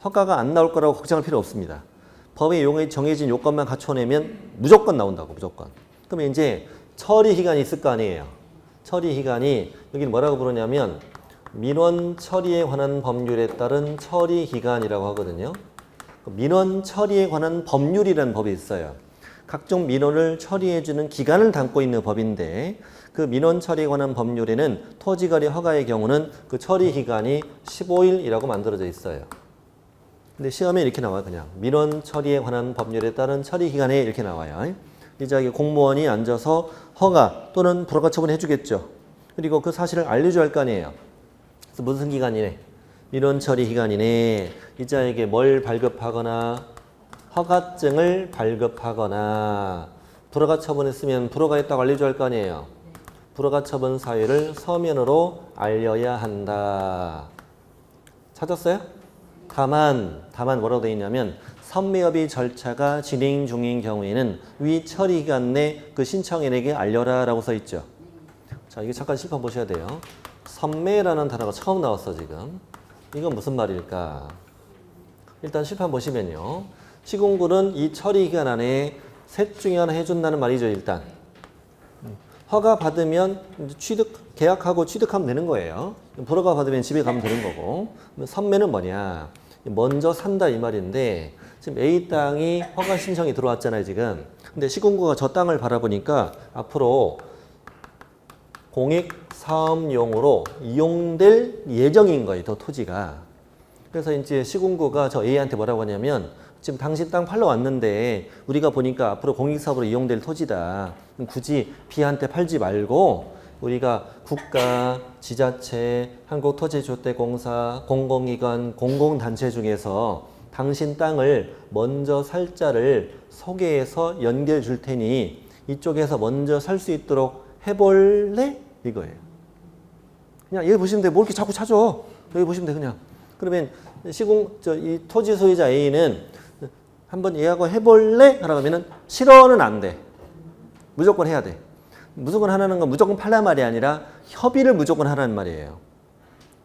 허가가 안 나올 거라고 걱정할 필요 없습니다. 법에 정해진 요건만 갖춰내면 무조건 나온다고, 무조건. 그러면 이제 처리 기간이 있을 거 아니에요. 처리 기간이 여기는 뭐라고 부르냐면 민원 처리에 관한 법률에 따른 처리 기간이라고 하거든요. 민원 처리에 관한 법률이라는 법이 있어요. 각종 민원을 처리해주는 기간을 담고 있는 법인데 그 민원 처리에 관한 법률에는 토지거래 허가의 경우는 그 처리 기간이 15일이라고 만들어져 있어요. 근데 시험에 이렇게 나와요. 그냥 민원 처리에 관한 법률에 따른 처리 기간에 이렇게 나와요. 이제 공무원이 앉아서 허가 또는 불허가 처분해 주겠죠. 그리고 그 사실을 알려줘야 할 거 아니에요. 그래서 무슨 기간이네? 민원 처리 기간이네. 이자에게 뭘 발급하거나 허가증을 발급하거나 불허가 처분했으면 불허가 했다고 알려줘야 할 거 아니에요. 불허가 처분 사유를 서면으로 알려야 한다. 찾았어요? 다만 뭐라고 되어 있냐면 선매협의 절차가 진행 중인 경우에는 위 처리 기간 내 그 신청인에게 알려라 라고 써 있죠. 자, 이게 잠깐 실판 보셔야 돼요. 선매라는 단어가 처음 나왔어 지금. 이건 무슨 말일까? 일단 실판 보시면요. 시군구는 이 처리 기간 안에 셋 중에 하나 해준다는 말이죠. 일단 허가 받으면 계약하고 취득하면 되는 거예요. 불허가 받으면 집에 가면 되는 거고. 선매는 뭐냐? 먼저 산다 이 말인데 지금 A 땅이 허가 신청이 들어왔잖아요 지금. 근데 시군구가 저 땅을 바라보니까 앞으로 공익 사업용으로 이용될 예정인 거예요. 더 토지가. 그래서 이제 시군구가 저 A한테 뭐라고 하냐면 지금 당신 땅 팔러 왔는데 우리가 보니까 앞으로 공익사업으로 이용될 토지다. 굳이 B한테 팔지 말고 우리가 국가, 지자체, 한국토지주택공사, 공공기관, 공공단체 중에서 당신 땅을 먼저 살 자를 소개해서 연결 줄 테니 이쪽에서 먼저 살 수 있도록 해볼래? 이거예요. 그냥 여기 보시면 돼. 뭐 이렇게 자꾸 찾아. 여기 보시면 돼 그냥. 그러면 이 토지 소유자 A는 한번 예약을 해볼래? 하라고 하면은 싫어는 안 돼. 무조건 해야 돼. 무조건 하라는 건 무조건 팔란 말이 아니라 협의를 무조건 하라는 말이에요.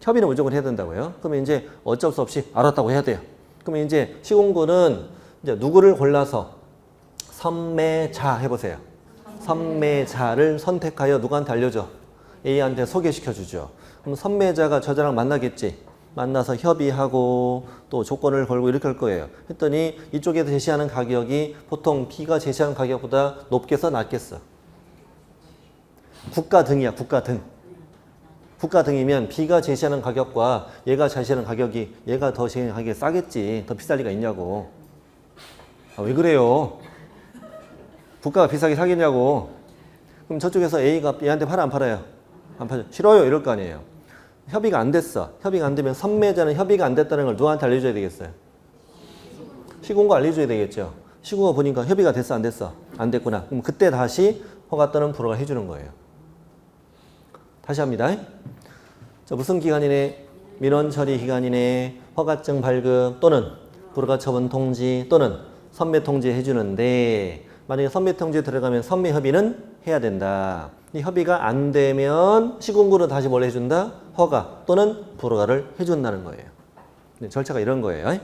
협의는 무조건 해야 된다고요. 그러면 이제 어쩔 수 없이 알았다고 해야 돼요. 그러면 이제 시공구는 이제 누구를 골라서 선매자 해보세요. 선매자를 선택하여 누구한테 알려줘? A한테 소개시켜 주죠. 그럼 선매자가 저자랑 만나겠지. 만나서 협의하고 또 조건을 걸고 이렇게 할 거예요. 했더니 이쪽에서 제시하는 가격이 보통 B가 제시하는 가격보다 높겠어 낮겠어? 국가 등이야. 국가 등. 국가 등이면 B가 제시하는 가격과 얘가 제시하는 가격이 얘가 더 제시하는 가격이 싸겠지. 더 비쌀 리가 있냐고. 아, 왜 그래요? 국가가 비싸게 사겠냐고. 그럼 저쪽에서 A가 얘한테 팔아 안 팔아요? 안 팔죠. 싫어요. 이럴 거 아니에요. 협의가 안 됐어. 협의가 안 되면 선매자는 협의가 안 됐다는 걸 누구한테 알려줘야 되겠어요? 시공고 알려줘야 되겠죠. 시공고 보니까 협의가 됐어 안 됐어? 안 됐구나. 그럼 그때 다시 허가 또는 불허가 해주는 거예요. 다시 합니다. 자, 무슨 기간이네? 민원 처리 기간이네. 허가증 발급 또는 불허가 처분 통지 또는 선매 통지 해주는데 만약에 선매 통지에 들어가면 선매 협의는 해야 된다. 이 협의가 안 되면 시군구로 다시 뭘 해준다? 허가 또는 불허가를 해준다는 거예요. 네, 절차가 이런 거예요.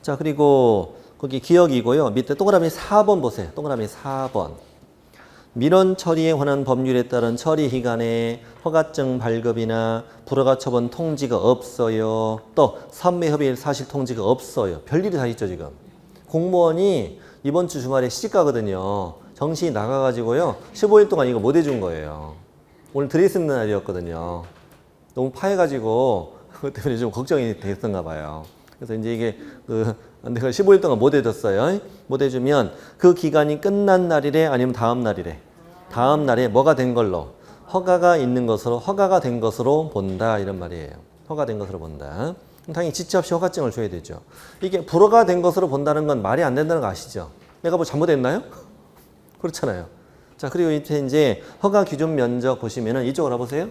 자, 그리고 거기 기억이고요. 밑에 동그라미 4번 보세요. 동그라미 4번. 민원 처리에 관한 법률에 따른 처리 기간에 허가증 발급이나 불허가 처분 통지가 없어요. 또 선매 협의 사실 통지가 없어요. 별일이 다 있죠 지금. 공무원이 이번 주 주말에 시집 가거든요. 정신이 나가가지고요. 15일 동안 이거 못 해준 거예요. 오늘 드레스 입는 날이었거든요. 너무 파해가지고 그것 때문에 좀 걱정이 됐었나 봐요. 그래서 이제 이게 내가 15일 동안 못 해줬어요. 못 해주면 그 기간이 끝난 날이래 아니면 다음 날이래. 다음 날에 뭐가 된 걸로? 허가가 있는 것으로 허가가 된 것으로 본다 이런 말이에요. 허가된 것으로 본다. 당연히 지체 없이 허가증을 줘야 되죠. 이게 불허가 된 것으로 본다는 건 말이 안 된다는 거 아시죠? 내가 뭐 잘못했나요? 그렇잖아요. 자, 그리고 이제 허가 기준 면적 보시면은 이쪽으로 와보세요.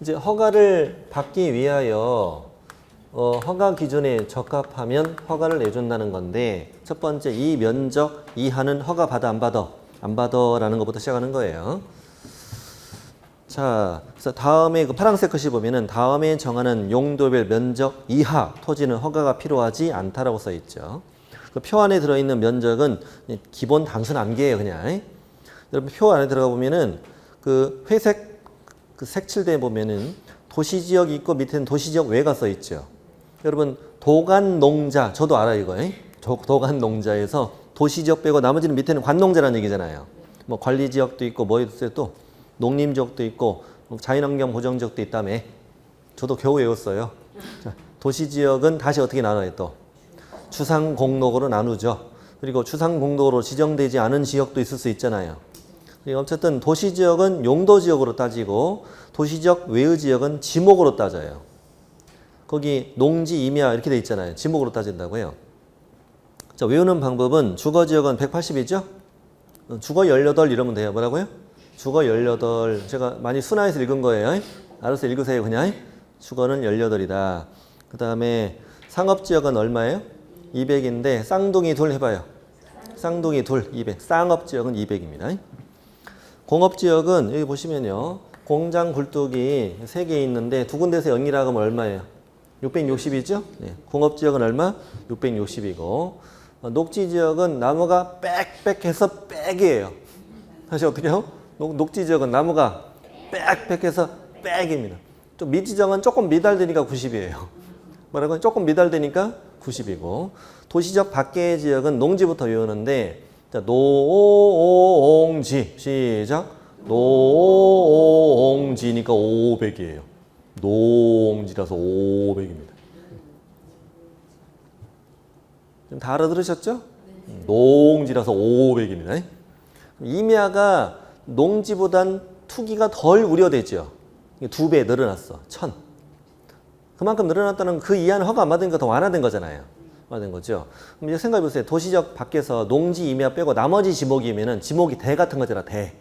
이제 허가를 받기 위하여 허가 기준에 적합하면 허가를 내준다는 건데 첫 번째 이 면적 이하는 허가 받아 안 받아? 안 받아라는 것부터 시작하는 거예요. 자, 그래서 다음에 그 파란색 글씨 보면은 다음에 정하는 용도별 면적 이하 토지는 허가가 필요하지 않다라고 써 있죠. 그 표 안에 들어있는 면적은 기본 단순 암기예요, 그냥. 여러분 표 안에 들어가 보면은 그 회색 그 색칠대 보면은 도시지역이 있고 밑에는 도시지역 외가 써 있죠. 여러분 도간농자 저도 알아요 이거. 도간농자에서 도시지역 빼고 나머지는 밑에는 관농자라는 얘기잖아요. 뭐 관리지역도 있고 뭐 있어요 또 농림지역도 있고 자연환경 보전지역도 있다며. 저도 겨우 외웠어요. 자, 도시지역은 다시 어떻게 나눠요 또? 주상공록으로 나누죠. 그리고 주상공록으로 지정되지 않은 지역도 있을 수 있잖아요. 어쨌든 도시지역은 용도지역으로 따지고 도시지역 외의 지역은 지목으로 따져요. 거기 농지, 임야 이렇게 돼 있잖아요. 지목으로 따진다고요. 자, 외우는 방법은 주거지역은 180이죠? 주거 18 이러면 돼요. 뭐라고요? 주거 18. 제가 많이 순화해서 읽은 거예요. 알아서 읽으세요 그냥. 주거는 18이다. 그 다음에 상업지역은 얼마예요? 200인데 쌍둥이 둘 해봐요. 쌍둥이 둘 200. 쌍업지역은 200입니다. 공업지역은 여기 보시면요. 공장 굴뚝이 3개 있는데 두 군데서 0이라고 하면 얼마예요? 660이죠? 네. 공업지역은 얼마? 660이고 녹지지역은 나무가 빽빽해서 빽이에요. 다시 어떻게 해요? 녹지지역은 나무가 빽빽해서 빽입니다. 좀 미지정은 조금 미달되니까 90이에요. 뭐라고요? 조금 미달되니까 90이고 도시적 밖의 지역은 농지부터 외우는데 자, 노옹지 시작. 노옹지니까 500이에요. 노옹지라서 500입니다. 좀 다 알아들으셨죠? 노옹지라서 500입니다. 임야가 농지보단 투기가 덜 우려되죠. 2배 늘어났어. 1000. 그만큼 늘어났다는 그 이하는 허가 안 받으니까 더 완화된 거잖아요. 완화된 거죠. 그럼 이제 생각해 보세요. 도시적 밖에서 농지 임야 빼고 나머지 지목이면은 지목이 대 같은 거잖아. 대.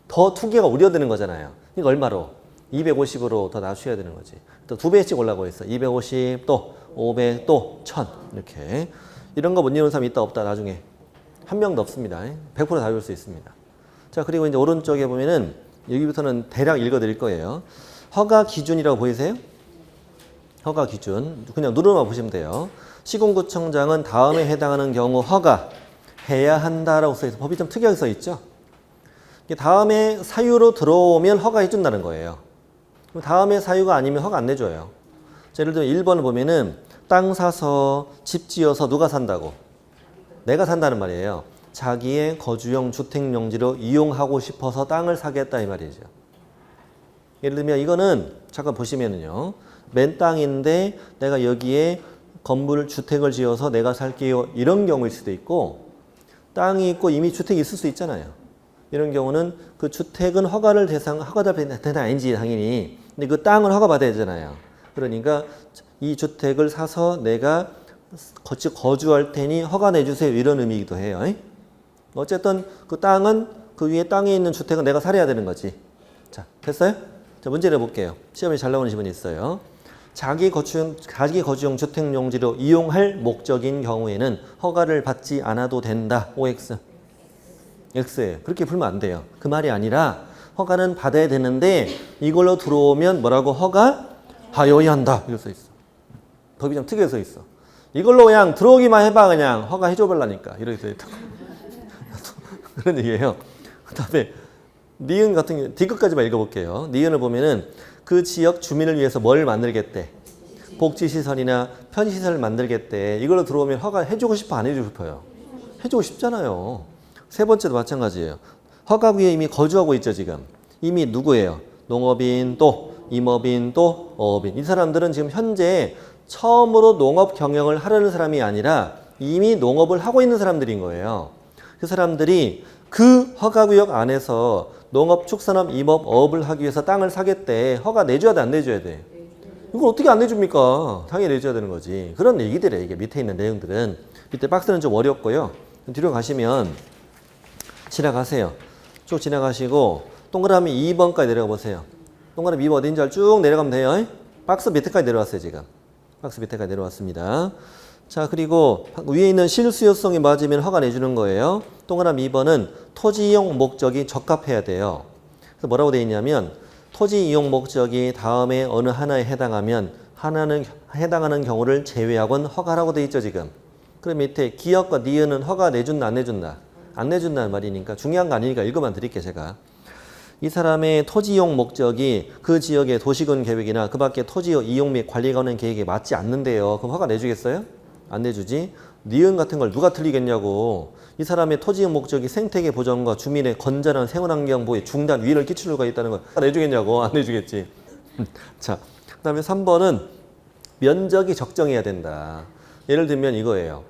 더 투기가 우려되는 거잖아요. 그러니까 얼마로? 250으로 더 낮춰야 되는 거지. 또 2배씩 올라가고 있어. 250 또 500 또 1000 이렇게. 이런 거 못 이루는 사람 있다 없다 나중에. 한 명도 없습니다. 100% 다 외울 수 있습니다. 자, 그리고 이제 오른쪽에 보면은 여기부터는 대략 읽어 드릴 거예요. 허가 기준이라고 보이세요? 허가 기준. 그냥 누르만 보시면 돼요. 시군구청장은 다음에 해당하는 경우 허가해야 한다라고 써 있어서 법이 좀 특이하게 써 있죠. 다음에 사유로 들어오면 허가해 준다는 거예요. 다음에 사유가 아니면 허가 안 내줘요. 자, 예를 들면 1번을 보면은 땅 사서 집 지어서 누가 산다고? 내가 산다는 말이에요. 자기의 거주용 주택용지로 이용하고 싶어서 땅을 사겠다 이 말이죠. 예를 들면 이거는 잠깐 보시면은요. 맨 땅인데 내가 여기에 건물 주택을 지어서 내가 살게요. 이런 경우일 수도 있고 땅이 있고 이미 주택이 있을 수 있잖아요. 이런 경우는 그 주택은 허가를 허가받는 아닌지 당연히. 근데 그 땅은 허가받아야 되잖아요. 그러니까 이 주택을 사서 내가 거주할 테니 허가 내주세요. 이런 의미이기도 해요. 어쨌든 그 땅은 그 위에 땅에 있는 주택은 내가 살아야 되는 거지. 자, 됐어요? 자, 문제 내볼게요. 시험에 잘 나오는 지문이 있어요. 자기 거주용 주택용지로 이용할 목적인 경우에는 허가를 받지 않아도 된다. OX. X예요. 그렇게 풀면 안 돼요. 그 말이 아니라 허가는 받아야 되는데 이걸로 들어오면 뭐라고 허가하여야 한다. 이렇게 써 있어. 법이 좀 특이해 서 있어. 이걸로 그냥 들어오기만 해봐 그냥 허가해줘 발라니까 이렇게 돼 있다고. 그런 얘기예요. 그 다음에 니은 같은 경우 D끝까지만 읽어볼게요. 니은을 보면은 그 지역 주민을 위해서 뭘 만들겠대? 복지시설이나 편의시설을 만들겠대. 이걸로 들어오면 허가 해주고 싶어 안 해주고 싶어요? 해주고 싶잖아요. 세 번째도 마찬가지예요. 허가구에 이미 거주하고 있죠 지금. 이미 누구예요? 농업인 또 임업인 또 어업인. 이 사람들은 지금 현재 처음으로 농업 경영을 하려는 사람이 아니라 이미 농업을 하고 있는 사람들인 거예요. 그 사람들이 그 허가구역 안에서 농업, 축산업, 임업, 어업을 하기 위해서 땅을 사겠대. 허가 내줘야 돼, 안 내줘야 돼? 이걸 어떻게 안 내줍니까? 당연히 내줘야 되는 거지. 그런 얘기들이에요. 이게 밑에 있는 내용들은. 밑에 박스는 좀 어렵고요. 뒤로 가시면 지나가세요. 쭉 지나가시고 동그라미 2번까지 내려가 보세요. 동그라미 2번 어딘지 쭉 내려가면 돼요. 박스 밑에까지 내려왔어요 지금. 박스 밑에까지 내려왔습니다. 자, 그리고 위에 있는 실수요성이 맞으면 허가 내주는 거예요. 동그라미 2번은 토지 이용 목적이 적합해야 돼요. 그래서 뭐라고 되어 있냐면 토지 이용 목적이 다음에 어느 하나에 해당하면 하나는 해당하는 경우를 제외하고는 허가라고 되어 있죠, 지금. 그럼 밑에 기역과 니은은 허가 내준다, 안 내준다? 안 내준다는 말이니까 중요한 거 아니니까 읽어만 드릴게요, 제가. 이 사람의 토지 이용 목적이 그 지역의 도시군 계획이나 그 밖에 토지 이용 및 관리 관련 계획에 맞지 않는데요. 그럼 허가 내주겠어요? 안 내주지. 니은 같은 걸 누가 틀리겠냐고. 이 사람의 토지 이용 목적이 생태계 보전과 주민의 건전한 생활환경 보호에 중단 위해를 끼칠 수가 있다는 걸 내주겠냐고. 안 내주겠지. 자, 그 다음에 3번은 면적이 적정해야 된다. 예를 들면 이거예요.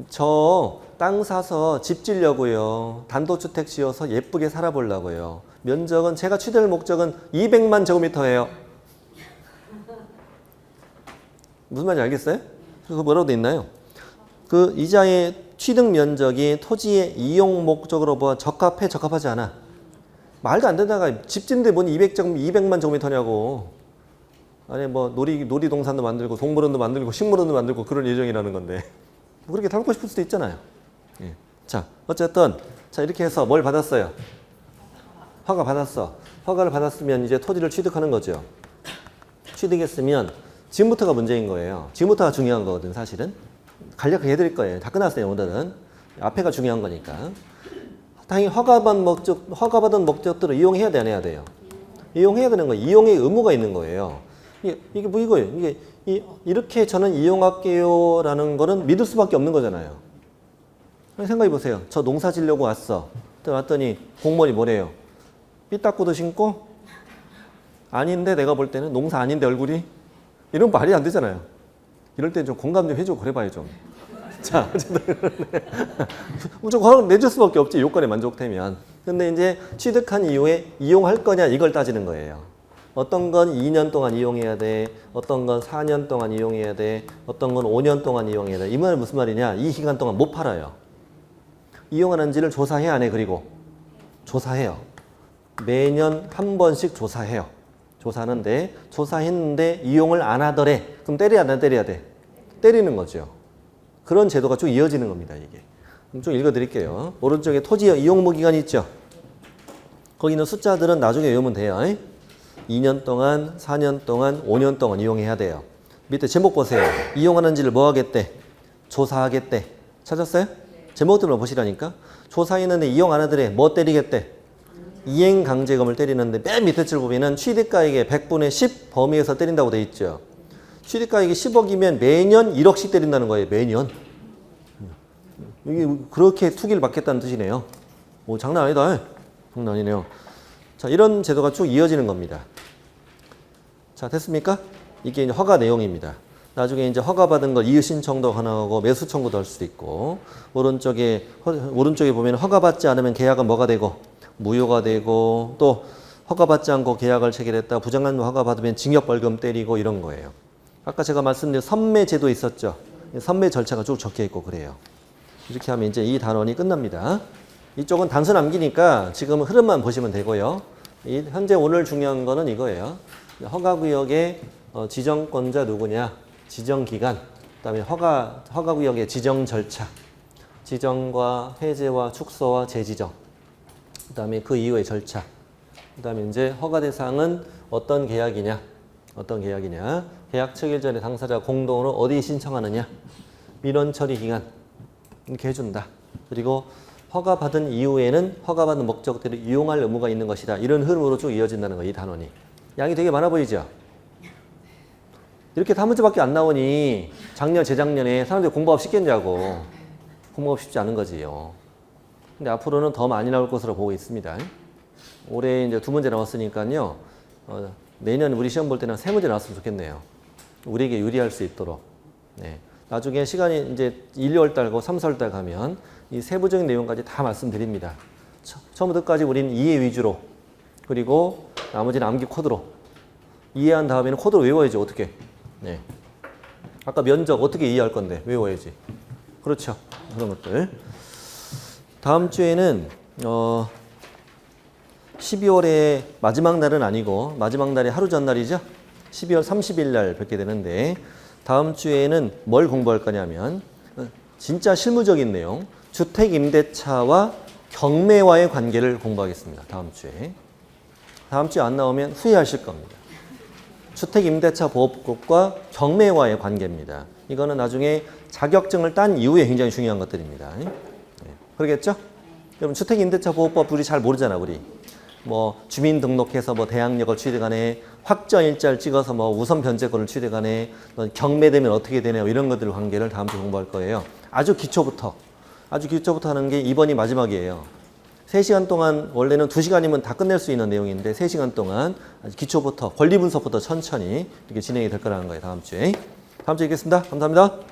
저 땅 사서 집 지려고요. 단독주택 지어서 예쁘게 살아보려고요. 면적은 제가 취득할 목적은 200만 제곱미터예요. 무슨 말인지 알겠어요? 그거 뭐라고 돼 있나요? 그 이자의 취득 면적이 토지의 이용 목적으로 보아 적합해, 적합하지 않아? 말도 안 되다가 집 짓는데 뭔 200만 제곱미터냐고. 아니 뭐 놀이동산도 만들고 동물원도 만들고 식물원도 만들고 그런 예정이라는 건데 뭐 그렇게 담고 싶을 수도 있잖아요. 예. 자, 어쨌든 자 이렇게 해서 뭘 받았어요? 허가 받았어. 허가를 받았으면 이제 토지를 취득하는 거죠. 취득했으면 지금부터가 문제인 거예요. 지금부터가 중요한 거거든, 사실은. 간략하게 해드릴 거예요. 다 끝났어요, 오늘은. 앞에가 중요한 거니까. 당연히 허가받은 목적들을 이용해야 돼, 안 해야 돼요? 이용해야 되는 거예요. 이용의 의무가 있는 거예요. 이게 뭐 이거예요. 이렇게 저는 이용할게요라는 거는 믿을 수밖에 없는 거잖아요. 생각해 보세요. 저 농사 지려고 왔어. 왔더니 공무원이 뭐래요? 삐딱구도 신고? 아닌데 내가 볼 때는 농사 아닌데 얼굴이? 이런 말이 안 되잖아요. 이럴 때 좀 공감 좀 해주고 그래봐요 좀. 자, 무조건 허락 내줄 수밖에 없지, 요건에 만족되면. 근데 이제 취득한 이후에 이용할 거냐 이걸 따지는 거예요. 어떤 건 2년 동안 이용해야 돼. 어떤 건 4년 동안 이용해야 돼. 어떤 건 5년 동안 이용해야 돼. 이 말은 무슨 말이냐? 이 기간 동안 못 팔아요. 이용하는지를 조사해, 안 해? 그리고 조사해요. 매년 한 번씩 조사해요. 조사하는데 조사했는데 이용을 안 하더래. 그럼 때려야 돼, 안 때려야 돼? 때리는 거죠. 그런 제도가 쭉 이어지는 겁니다, 이게. 그럼 좀 읽어드릴게요. 오른쪽에 토지 이용 무기간이 있죠. 거기 있는 숫자들은 나중에 외우면 돼요. 2년 동안, 4년 동안, 5년 동안 이용해야 돼요. 밑에 제목 보세요. 이용하는지를 뭐 하겠대? 조사하겠대. 찾았어요? 제목들만 보시라니까. 조사했는데 이용 안 하더래. 뭐 때리겠대? 이행강제금을 때리는데 맨 밑에 줄 보면은 취득가액의 100분의 10 범위에서 때린다고 돼 있죠. 취득가액이 10억이면 매년 1억씩 때린다는 거예요. 매년. 이게 그렇게 투기를 받겠다는 뜻이네요. 뭐 장난 아니다. 장난 아니네요. 자, 이런 제도가 쭉 이어지는 겁니다. 자, 됐습니까? 이게 이제 허가 내용입니다. 나중에 이제 허가받은 걸 이의 신청도 가능하고 매수 청구도 할 수도 있고, 오른쪽에 보면 허가받지 않으면 계약은 뭐가 되고 무효가 되고, 또 허가받지 않고 계약을 체결했다 부정한 허가받으면 징역벌금 때리고 이런 거예요. 아까 제가 말씀드린 선매 제도 있었죠. 선매 절차가 쭉 적혀 있고 그래요. 이렇게 하면 이제 이 단원이 끝납니다. 이쪽은 단순 암기니까 지금 흐름만 보시면 되고요. 현재 오늘 중요한 거는 이거예요. 허가구역의 지정권자 누구냐, 지정기간, 그다음에 허가구역의 지정 절차, 지정과 해제와 축소와 재지정, 그다음에 그 이후의 절차, 그다음에 이제 허가 대상은 어떤 계약이냐, 계약 체결 전에 당사자 공동으로 어디 신청하느냐, 민원 처리 기간 이렇게 해준다. 그리고 허가받은 이후에는 허가받은 목적들을 이용할 의무가 있는 것이다. 이런 흐름으로 쭉 이어진다는 거예요, 이 단원이. 양이 되게 많아 보이죠? 이렇게 한 문제밖에 안 나오니 작년, 재작년에 사람들이 공부하기 쉽겠냐고. 공부하기 쉽지 않은 거지요. 근데 앞으로는 더 많이 나올 것으로 보고 있습니다. 올해 이제 2문제 나왔으니까요. 내년 우리 시험 볼 때는 3문제 나왔으면 좋겠네요. 우리에게 유리할 수 있도록. 네. 나중에 시간이 이제 1, 2월 달고 3, 4월 달 가면 이 세부적인 내용까지 다 말씀드립니다. 처음부터 끝까지 우리는 이해 위주로, 그리고 나머지는 암기 코드로. 이해한 다음에는 코드로 외워야지, 어떻게. 네. 아까 면적 어떻게 이해할 건데 외워야지. 그렇죠. 그런 것들. 다음 주에는 12월의 마지막 날은 아니고 마지막 날이 하루 전날이죠. 12월 30일 날 뵙게 되는데 다음 주에는 뭘 공부할 거냐면 진짜 실무적인 내용, 주택임대차와 경매와의 관계를 공부하겠습니다. 다음 주에. 다음 주에 안 나오면 후회하실 겁니다. 주택임대차 보호법과 경매와의 관계입니다. 이거는 나중에 자격증을 딴 이후에 굉장히 중요한 것들입니다. 네. 그러겠죠? 여러분 주택임대차 보호법 우리 잘 모르잖아, 우리. 뭐 주민등록해서 뭐 대항력을 취득하네, 확정일자를 찍어서 뭐 우선 변제권을 취득하네, 경매되면 어떻게 되냐 이런 것들 관계를 다음 주에 공부할 거예요. 아주 기초부터 하는 게 이번이 마지막이에요. 3시간 동안 원래는 2시간이면 다 끝낼 수 있는 내용인데 3시간 동안 아주 기초부터 권리 분석부터 천천히 이렇게 진행이 될 거라는 거예요. 다음 주에 뵙겠습니다. 감사합니다.